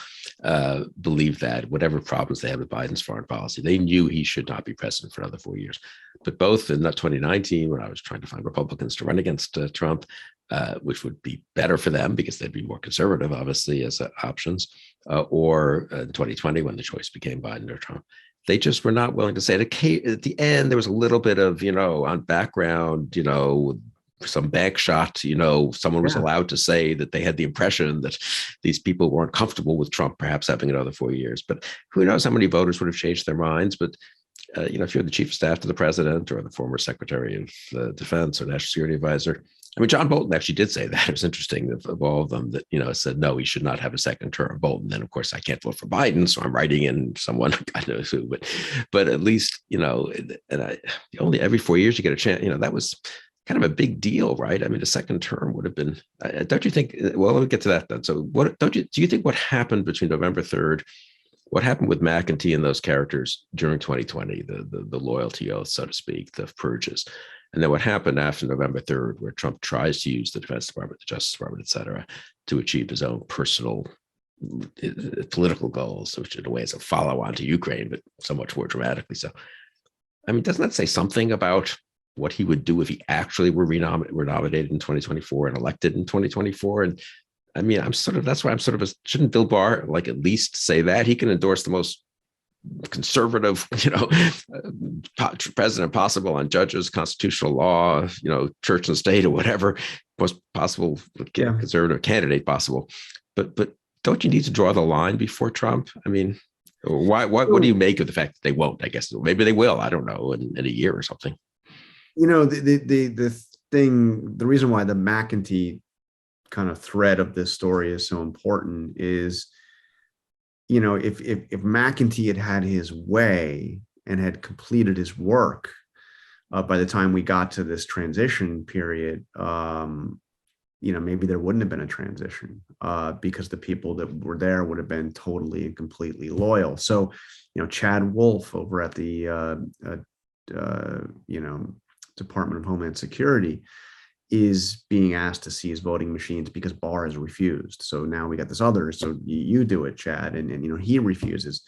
believed that whatever problems they had with Biden's foreign policy, they knew he should not be president for another 4 years. But both in 2019, when I was trying to find Republicans to run against Trump, which would be better for them because they'd be more conservative, obviously, as options, or in 2020, when the choice became Biden or Trump, they just were not willing to say it. At the end, there was a little bit of, on background, some back shot, someone was allowed to say that they had the impression that these people weren't comfortable with Trump perhaps having another 4 years. But who knows how many voters would have changed their minds. But, if you're the chief of staff to the president or the former secretary of defense or national security advisor, I mean, John Bolton actually did say that. It was interesting of all of them that, said, no, he should not have a second term. Bolton, then, of course, I can't vote for Biden, so I'm writing in someone, God knows who, but at least, only every 4 years you get a chance, that was kind of a big deal, right? I mean, a second term would have been, don't you think, well, let me get to that then. So do you think what happened between November 3rd, what happened with McEntee and those characters during 2020, the loyalty oath, so to speak, the purges, and then what happened after November 3rd, where Trump tries to use the Defense Department, the Justice Department, et cetera, to achieve his own personal political goals, which in a way is a follow-on to Ukraine, but so much more dramatically so. I mean, doesn't that say something about what he would do if he actually were nominated in 2024 and elected in 2024? And I mean, that's why shouldn't Bill Barr at least say that? He can endorse the most conservative, president possible on judges, constitutional law, church and state or whatever, most possible conservative candidate possible. But don't you need to draw the line before Trump? I mean, what do you make of the fact that they won't? I guess maybe they will. I don't know, in a year or something. The reason why the McEntee kind of thread of this story is so important is, if McEntee had his way and had completed his work by the time we got to this transition period, maybe there wouldn't have been a transition because the people that were there would have been totally and completely loyal. So, Chad Wolf over at the, Department of Homeland Security is being asked to seize voting machines because Barr has refused. So now we got this other, so you do it, Chad. And he refuses.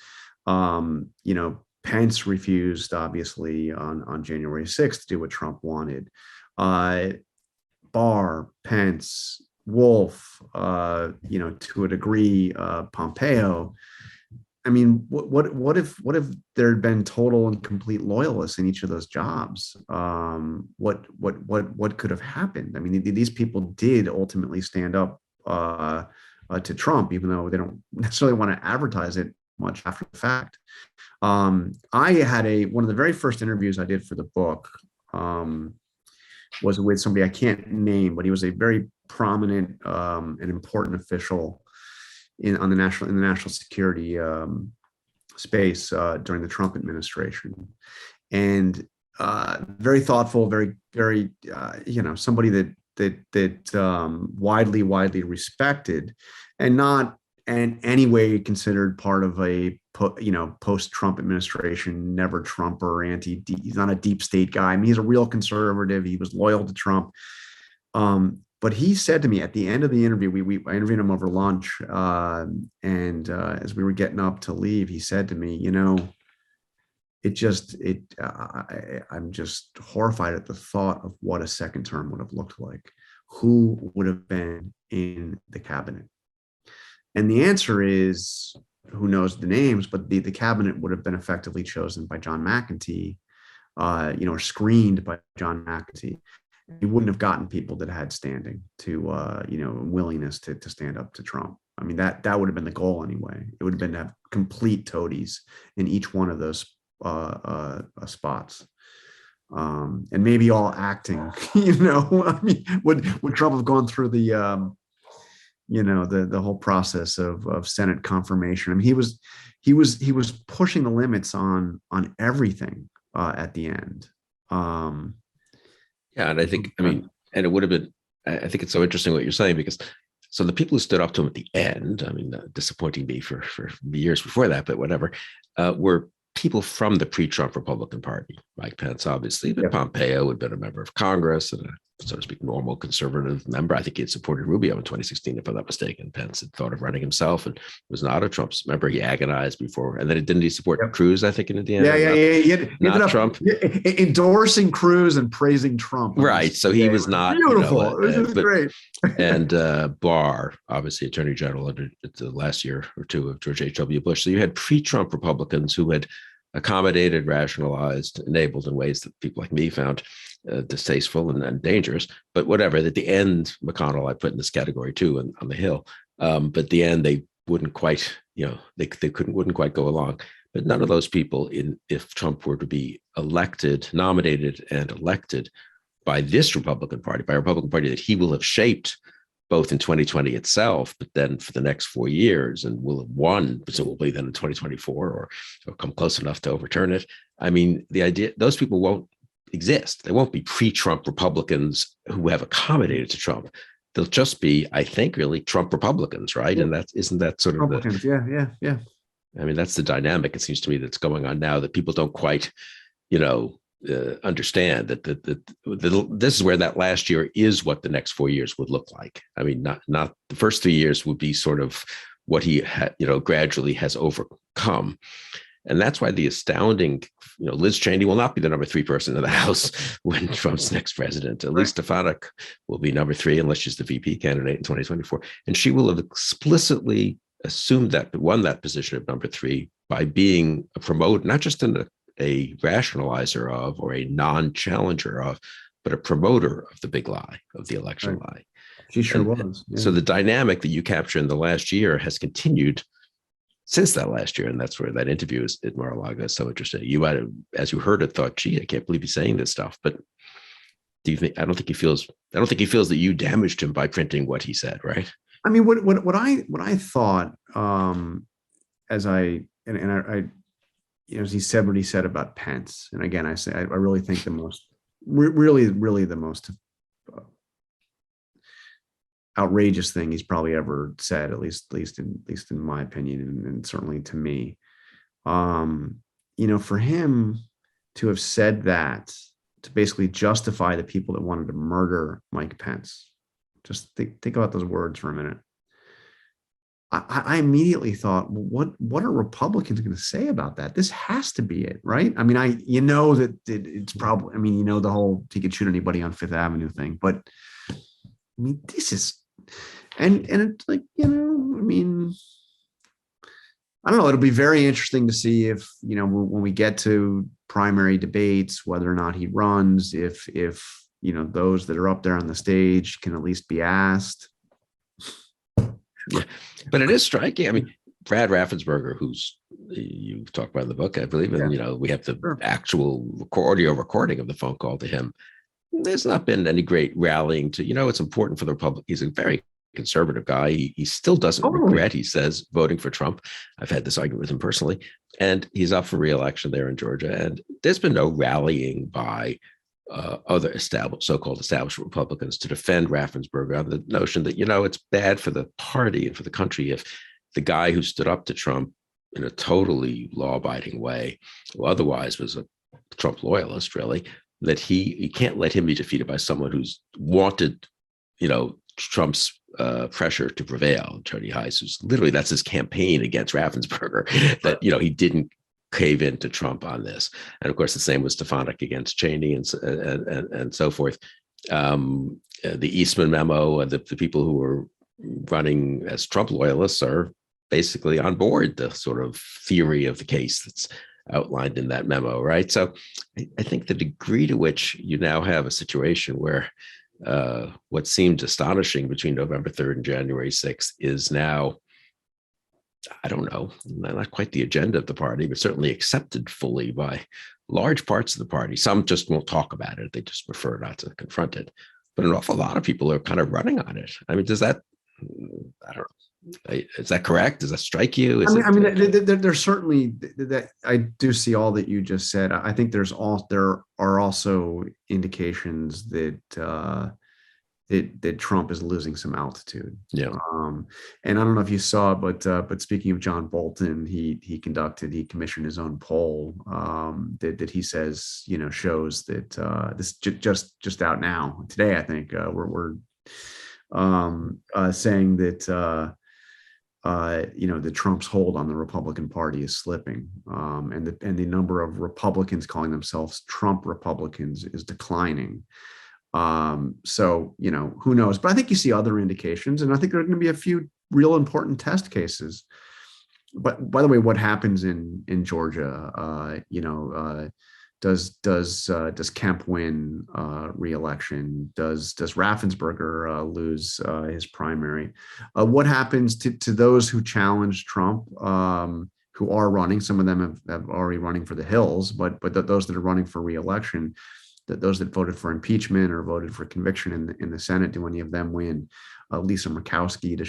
Pence refused, obviously, on January 6th to do what Trump wanted. Barr, Pence, Wolf, to a degree, Pompeo. I mean, what if there had been total and complete loyalists in each of those jobs? What could have happened? I mean, these people did ultimately stand up to Trump, even though they don't necessarily want to advertise it much after the fact. I had one of the very first interviews I did for the book was with somebody I can't name, but he was a very prominent and important official in the national security space during the Trump administration. And very thoughtful, very somebody that widely respected, and not in any way considered part of a post-Trump administration, never Trumper, he's not a deep state guy. I mean, he's a real conservative. He was loyal to Trump. But he said to me at the end of the interview, I interviewed him over lunch, and as we were getting up to leave, he said to me, I'm just horrified at the thought of what a second term would have looked like. Who would have been in the cabinet? And the answer is, who knows the names, but the cabinet would have been effectively chosen by John McEntee, or screened by John McEntee. He wouldn't have gotten people that had standing to, willingness to stand up to Trump. I mean, that would have been the goal anyway. It would have been to have complete toadies in each one of those spots, and maybe all acting. I mean, would Trump have gone through the whole process of Senate confirmation? I mean, he was pushing the limits on everything at the end. Yeah, and I think, and it would have been, I think it's so interesting what you're saying, because so the people who stood up to him at the end, I mean, disappointing me for years before that, but whatever, were people from the pre-Trump Republican Party. Mike Pence, obviously, but Pompeo had been a member of Congress and a, so to speak, normal conservative member. I think he had supported Rubio in 2016, if I'm not mistaken. Pence had thought of running himself and was not a Trump's member. He agonized before, and then didn't he support Cruz, I think, in Indiana? He not Trump. Endorsing Cruz and praising Trump. Right. So he was not beautiful. This is great. And Barr, obviously Attorney General under the last year or two of George H.W. Bush. So you had pre-Trump Republicans who had accommodated, rationalized, enabled in ways that people like me found distasteful and dangerous. But whatever, at the end, McConnell I put in this category too, and on the Hill. But at the end, they wouldn't quite, wouldn't quite go along. But none of those people, if Trump were to be nominated and elected by this Republican Party, by a Republican Party that he will have shaped both in 2020 itself, but then for the next 4 years, and will have won presumably then in 2024 or come close enough to overturn it. I mean, the idea, those people won't exist. They won't be pre-Trump Republicans who have accommodated to Trump. They'll just be, I think, really Trump Republicans, right? Yeah. And isn't that sort of Republicans? Yeah. I mean, that's the dynamic, it seems to me, that's going on now, that people don't quite, understand that this is where that last year is what the next 4 years would look like. I mean, not the first 3 years would be sort of what he gradually has overcome. And that's why the astounding, Liz Cheney will not be the number 3 person in the House when Trump's next president. At least Stefanik will be number 3 unless she's the VP candidate in 2024. And she will have explicitly assumed that, won that position of number 3 by being a promoter, not just a rationalizer of or a non-challenger of, but a promoter of the big lie, of the election lie. She sure was. Yeah. So the dynamic that you capture in the last year has continued since that last year. And that's where that interview at Mar-a-Lago is so interesting. You might have, as you heard it, thought, gee, I can't believe he's saying this stuff. But do you think, I don't think he feels that you damaged him by printing what he said, right? I mean, what I thought, as I as he said what he said about Pence, and again, I really think the most, really the most outrageous thing he's probably ever said, at least in my opinion, and certainly to me, for him to have said that, to basically justify the people that wanted to murder Mike Pence. Just think about those words for a minute. I immediately thought, well, what are Republicans going to say about that? This has to be it, right? I mean, that it's probably, the whole he could shoot anybody on Fifth Avenue thing, but I mean, this is, and it's like, I don't know. It'll be very interesting to see if, when we get to primary debates, whether or not he runs, if those that are up there on the stage can at least be asked. Yeah, but it is striking. I mean, Brad Raffensperger, who's you talk about in the book, I believe, and we have the actual audio recording of the phone call to him. There's not been any great rallying to, it's important for the Republic. He's a very conservative guy. He still doesn't regret, he says, voting for Trump. I've had this argument with him personally. And he's up for re-election there in Georgia. And there's been no rallying by other so-called established Republicans to defend Raffensperger on the notion that, it's bad for the party and for the country if the guy who stood up to Trump in a totally law-abiding way, who otherwise was a Trump loyalist, really, that you can't let him be defeated by someone who's wanted, Trump's pressure to prevail. Tony Heiss, who's literally, that's his campaign against Raffensperger, that, he didn't cave into Trump on this. And of course, the same was Stefanik against Cheney and so forth. The Eastman memo, the people who were running as Trump loyalists are basically on board the sort of theory of the case that's outlined in that memo, right? So I think the degree to which you now have a situation where what seemed astonishing between November 3rd and January 6th is now, I don't know, not quite the agenda of the party, but certainly accepted fully by large parts of the party. Some just won't talk about it. They just prefer not to confront it. But an awful lot of people are kind of running on it. I mean, I don't know. Is that correct? Does that strike you? There's certainly that. I do see all that you just said. I think there are also indications that that Trump is losing some altitude. Yeah. And I don't know if you saw, but speaking of John Bolton, he commissioned his own poll that he says shows that this just out now today. I think we're saying that. That Trump's hold on the Republican Party is slipping, and the number of Republicans calling themselves Trump Republicans is declining. So who knows? But I think you see other indications, and I think there are going to be a few real important test cases. But by the way, what happens in Georgia? Does Kemp win re-election? Does Raffensperger lose his primary? What happens to those who challenge Trump, who are running? Some of them have already running for the hills, but those that are running for re-election, those that voted for impeachment or voted for conviction in the Senate, do any of them win? Lisa Murkowski, does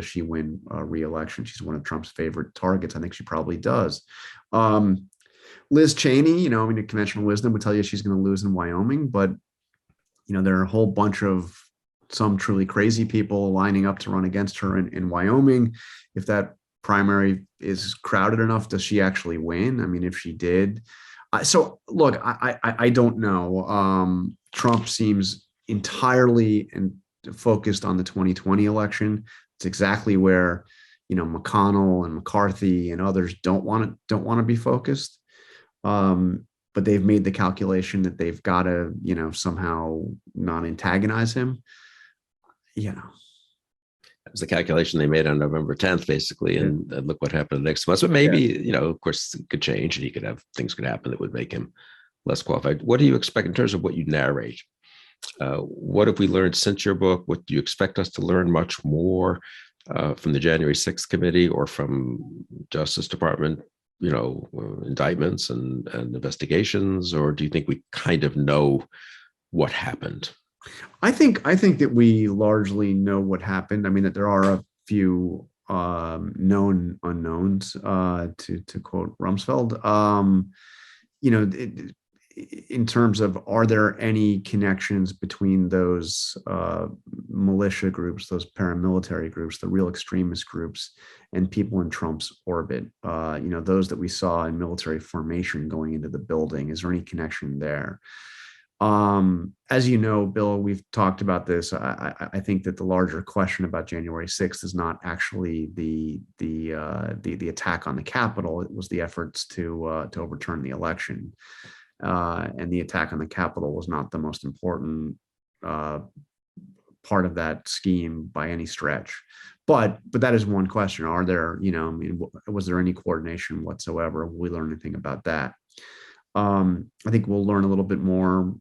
she win re-election? She's one of Trump's favorite targets. I think she probably does. Liz Cheney, conventional wisdom would tell you she's going to lose in Wyoming, but there are a whole bunch of some truly crazy people lining up to run against her in Wyoming. If that primary is crowded enough, does she actually win? I mean, if she did. So look, I don't know. Trump seems entirely focused on the 2020 election. It's exactly where, McConnell and McCarthy and others don't want to be focused. But they've made the calculation that they've got to, somehow not antagonize him. That was the calculation they made on November 10th, basically. And look what happened the next month. So maybe, of course, it could change and things could happen that would make him less qualified. What do you expect in terms of what you narrate? What have we learned since your book? What do you expect us to learn much more from the January 6th committee or from Justice Department indictments and investigations, or do you think we kind of know what happened? I think that we largely know what happened. I mean, that there are a few known unknowns, to quote Rumsfeld. In terms of, are there any connections between those militia groups, those paramilitary groups, the real extremist groups, and people in Trump's orbit? Those that we saw in military formation going into the building. Is there any connection there? As you know, Bill, we've talked about this. I think that the larger question about January 6th is not actually the attack on the Capitol. It was the efforts to overturn the election. And the attack on the Capitol was not the most important part of that scheme by any stretch. But that is one question. Are there, was there any coordination whatsoever? Will we learn anything about that? I think we'll learn a little bit more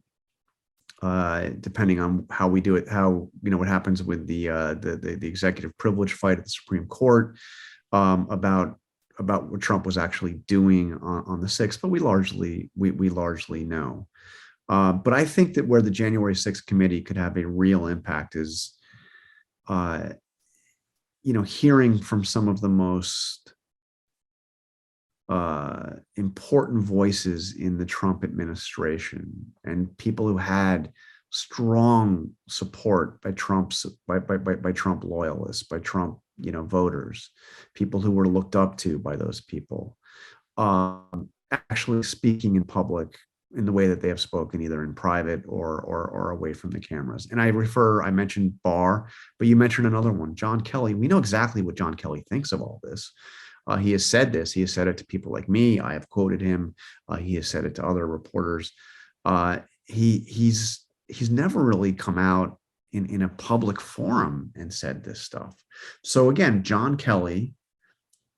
depending on how we do it, what happens with the executive privilege fight at the Supreme Court, about what Trump was actually doing on the 6th, but we largely know. But I think that where the January 6th committee could have a real impact is hearing from some of the most important voices in the Trump administration and people who had strong support by Trump loyalists, by Trump, voters, people who were looked up to by those people, actually speaking in public in the way that they have spoken, either in private or away from the cameras. And I mentioned Barr, but you mentioned another one, John Kelly. We know exactly what John Kelly thinks of all this. He has said this. He has said it to people like me. I have quoted him. He has said it to other reporters. He's never really come out in a public forum and said this stuff. So again, John Kelly,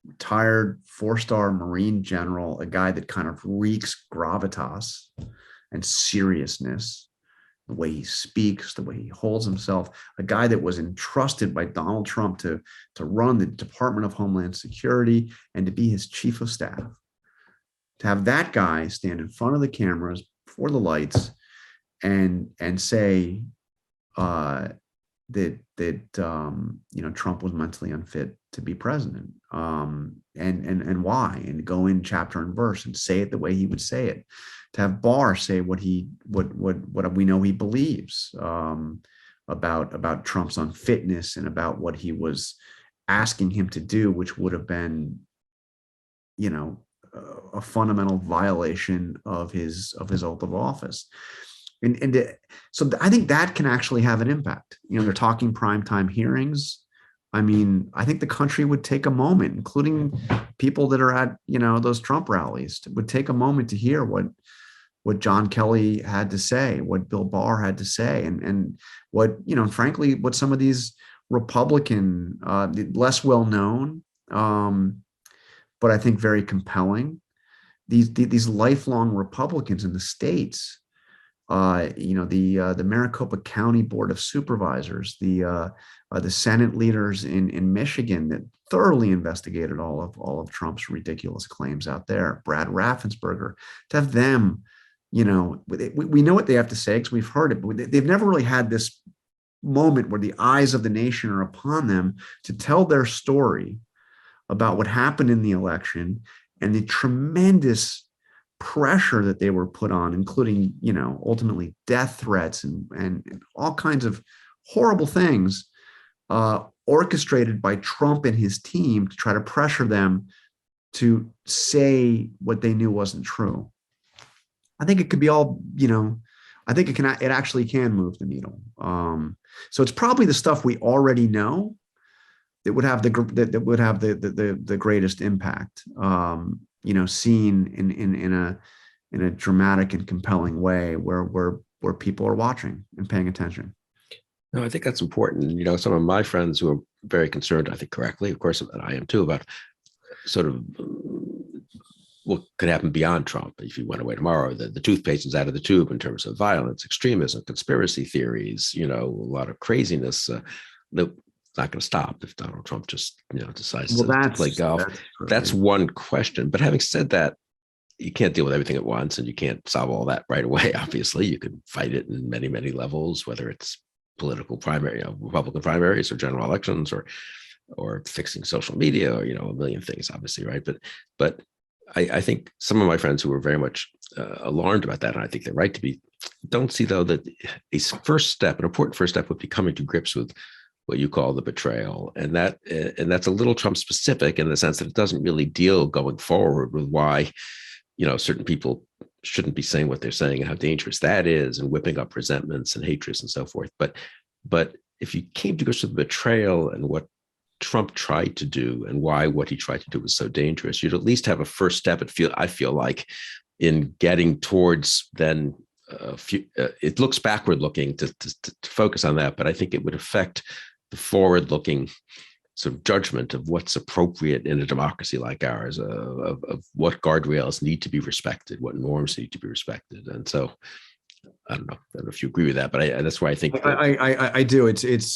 retired 4-star Marine general, a guy that kind of reeks gravitas and seriousness, the way he speaks, the way he holds himself, a guy that was entrusted by Donald Trump to run the Department of Homeland Security and to be his chief of staff. To have that guy stand in front of the cameras before the lights and say that Trump was mentally unfit to be president, and why, and go in chapter and verse and say it the way he would say it. To have Barr say what we know he believes about Trump's unfitness and about what he was asking him to do, which would have been, a fundamental violation of his oath of office. So I think that can actually have an impact. They're talking primetime hearings. I mean, I think the country would take a moment, including people that are at, those Trump rallies, would take a moment to hear what John Kelly had to say, what Bill Barr had to say, and what, frankly, what some of these Republican, less well-known, but I think very compelling, these lifelong Republicans in the states, the Maricopa County Board of Supervisors, the Senate leaders in Michigan that thoroughly investigated all of Trump's ridiculous claims out there, Brad Raffensperger, to have them, we know what they have to say because we've heard it, but they've never really had this moment where the eyes of the nation are upon them to tell their story about what happened in the election and the tremendous pressure that they were put on, including, ultimately death threats and all kinds of horrible things, orchestrated by Trump and his team to try to pressure them to say what they knew wasn't true. I think it could be all, I think it actually can move the needle. So it's probably the stuff we already know that would have the greatest impact. Seen in a dramatic and compelling way where people are watching and paying attention. No, I think that's important. Some of my friends who are very concerned, I think correctly, of course, and I am too, about sort of what could happen beyond Trump if he went away tomorrow. The toothpaste is out of the tube in terms of violence, extremism, conspiracy theories, a lot of craziness. That not going to stop if Donald Trump just decides to play golf. That's one question. But having said that, you can't deal with everything at once, and you can't solve all that right away. Obviously, you could fight it in many, many levels, whether it's political primary, Republican primaries or general elections, or fixing social media, or a million things, obviously, right? But I think some of my friends who were very much alarmed about that, and I think they're right to be, don't see though that an important first step would be coming to grips with what you call the betrayal. And that's a little Trump specific in the sense that it doesn't really deal going forward with why, certain people shouldn't be saying what they're saying and how dangerous that is, and whipping up resentments and hatreds and so forth. But if you came to grips with the betrayal and what Trump tried to do and why what he tried to do was so dangerous, you'd at least have a first step, I feel like, in getting towards then it looks backward looking to focus on that, but I think it would affect the forward looking sort of judgment of what's appropriate in a democracy like ours, of what guardrails need to be respected, what norms need to be respected. And so I don't know if you agree with that, but that's why I think I do. It's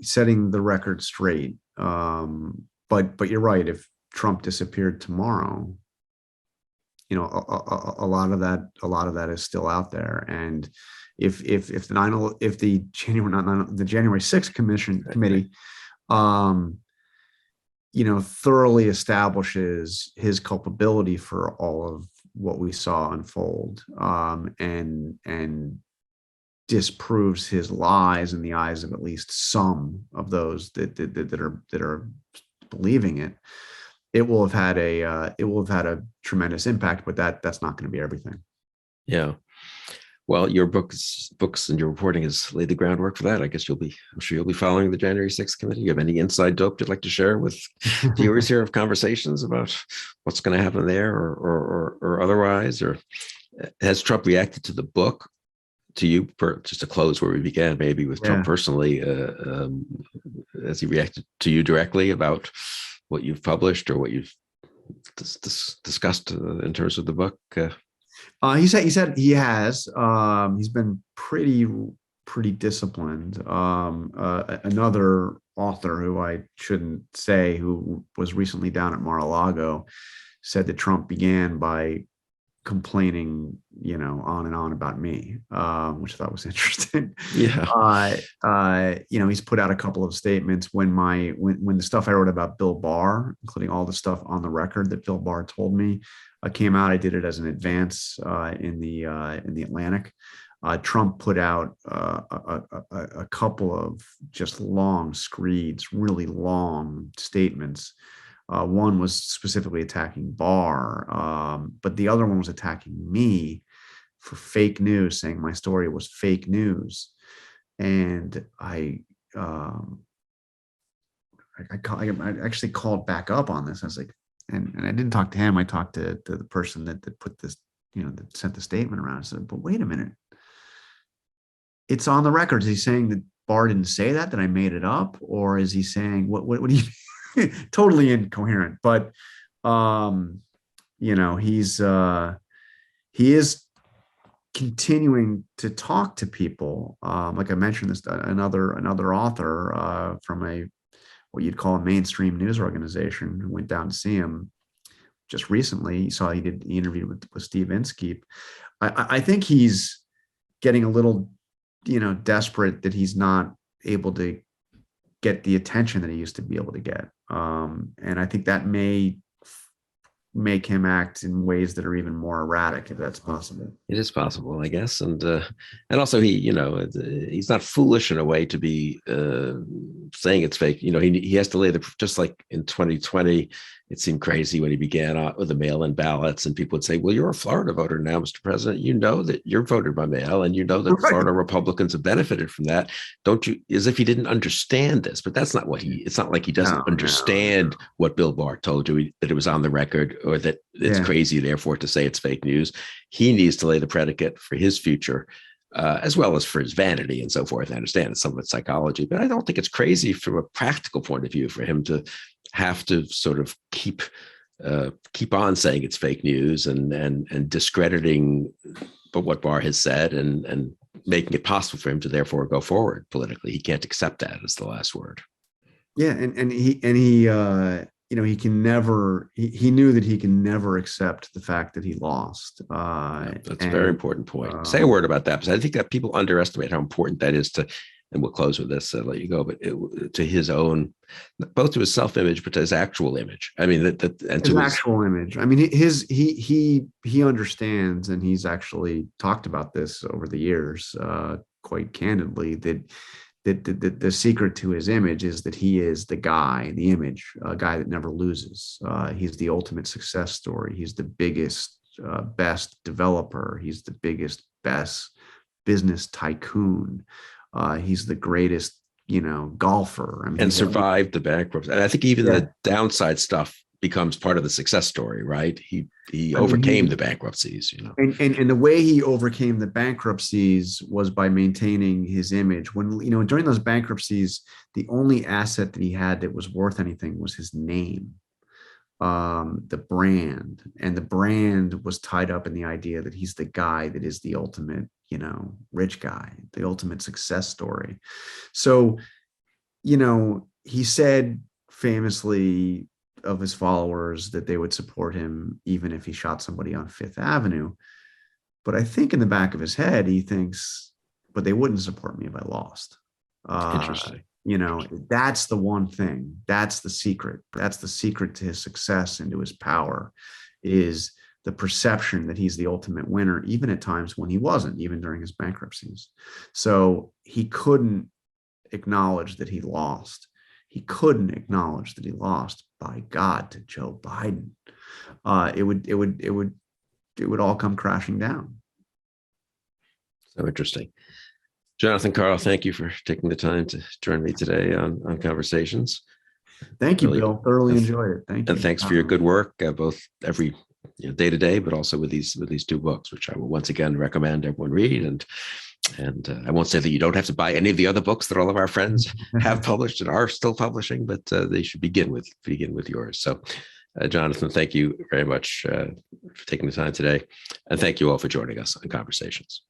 setting the record straight. But you're right. If Trump disappeared tomorrow, a lot of that is still out there, and if the January not 9, the January 6th committee thoroughly establishes his culpability for all of what we saw unfold, and disproves his lies in the eyes of at least some of those that are believing it. It will have had a tremendous impact, but that's not going to be everything. Yeah. Well, your books and your reporting has laid the groundwork for that. I'm sure you'll be following the January 6th committee. You have any inside dope you'd like to share with viewers here of conversations about what's going to happen there, or otherwise? Or has Trump reacted to the book, to you, just to close where we began, maybe with Trump personally? Has he reacted to you directly about what you've published or what you've discussed in terms of the book? He said he has. He's been pretty disciplined. Another author who I shouldn't say, who was recently down at Mar-a-Lago, said that Trump began by complaining, on and on about me, which I thought was interesting. Yeah. He's put out a couple of statements when the stuff I wrote about Bill Barr, including all the stuff on the record that Bill Barr told me, came out. I did it as an advance in the Atlantic. Trump put out a couple of just long screeds, really long statements. One was specifically attacking Barr, but the other one was attacking me for fake news, saying my story was fake news. And I actually called back up on this. I was like, and I didn't talk to him. I talked to the person that put this, that sent the statement around. I said, but wait a minute. It's on the record. Is he saying that Barr didn't say that I made it up? Or is he saying, what do you, totally incoherent, but, he is continuing to talk to people. Like I mentioned, this another author from what you'd call a mainstream news organization, who went down to see him just recently. He interviewed with Steve Inskeep. I think he's getting a little, desperate that he's not able to get the attention that he used to be able to get. And I think that may make him act in ways that are even more erratic, if that's possible. It is possible, I guess, and also he's not foolish in a way to be saying it's fake. He has to lay just like in 2020. It seemed crazy when he began with the mail-in ballots, and people would say, well, you're a Florida voter now, Mr. President. You know that you're voted by mail, and you know that right. Florida Republicans have benefited from that. Don't you? As if he didn't understand this, but that's not it's not like he doesn't understand what Bill Barr told you, that it was on the record, or that it's crazy, therefore, to say it's fake news. He needs to lay the predicate for his future, as well as for his vanity and so forth. I understand it's some of it's psychology, but I don't think it's crazy from a practical point of view for him to have to sort of keep on saying it's fake news and discrediting what Barr has said and making it possible for him to therefore go forward politically. He can't accept that as the last word. Yeah, and he he can never. He knew that he can never accept the fact that he lost. That's a very important point. Say a word about that, because I think that people underestimate how important that is to. And we'll close with this, let you go, but to his own, both to his self-image, but to his actual image. I mean, and to his actual image. I mean, he understands, and he's actually talked about this over the years, quite candidly, that the secret to his image is that he is the guy, the image, a guy that never loses. He's the ultimate success story. He's the biggest, best developer. He's the biggest, best business tycoon. He's the greatest, golfer. I mean, and survived the bankruptcy. And I think even the downside stuff becomes part of the success story, right? He overcame the bankruptcies, And the way he overcame the bankruptcies was by maintaining his image. When, during those bankruptcies, the only asset that he had that was worth anything was his name, the brand. And the brand was tied up in the idea that he's the guy that is the ultimate, rich guy, the ultimate success story. So, he said famously of his followers that they would support him even if he shot somebody on Fifth Avenue. But I think in the back of his head, he thinks, but they wouldn't support me if I lost. Interesting. That's the one thing. That's the secret. That's the secret to his success and to his power, is the perception that he's the ultimate winner, even at times when he wasn't, even during his bankruptcies. So he couldn't acknowledge that he lost. He couldn't acknowledge that he lost, by God, to Joe Biden. It would all come crashing down. So interesting. Jonathan Karl, thank you for taking the time to join me today on Conversations. Thank you, Bill. Thoroughly enjoyed it. Thank you. And thanks for your good work, both every day to day, but also with these two books, which I will once again recommend everyone read. And I won't say that you don't have to buy any of the other books that all of our friends have published and are still publishing, but they should begin with yours. So, Jonathan, thank you very much for taking the time today, and thank you all for joining us on Conversations.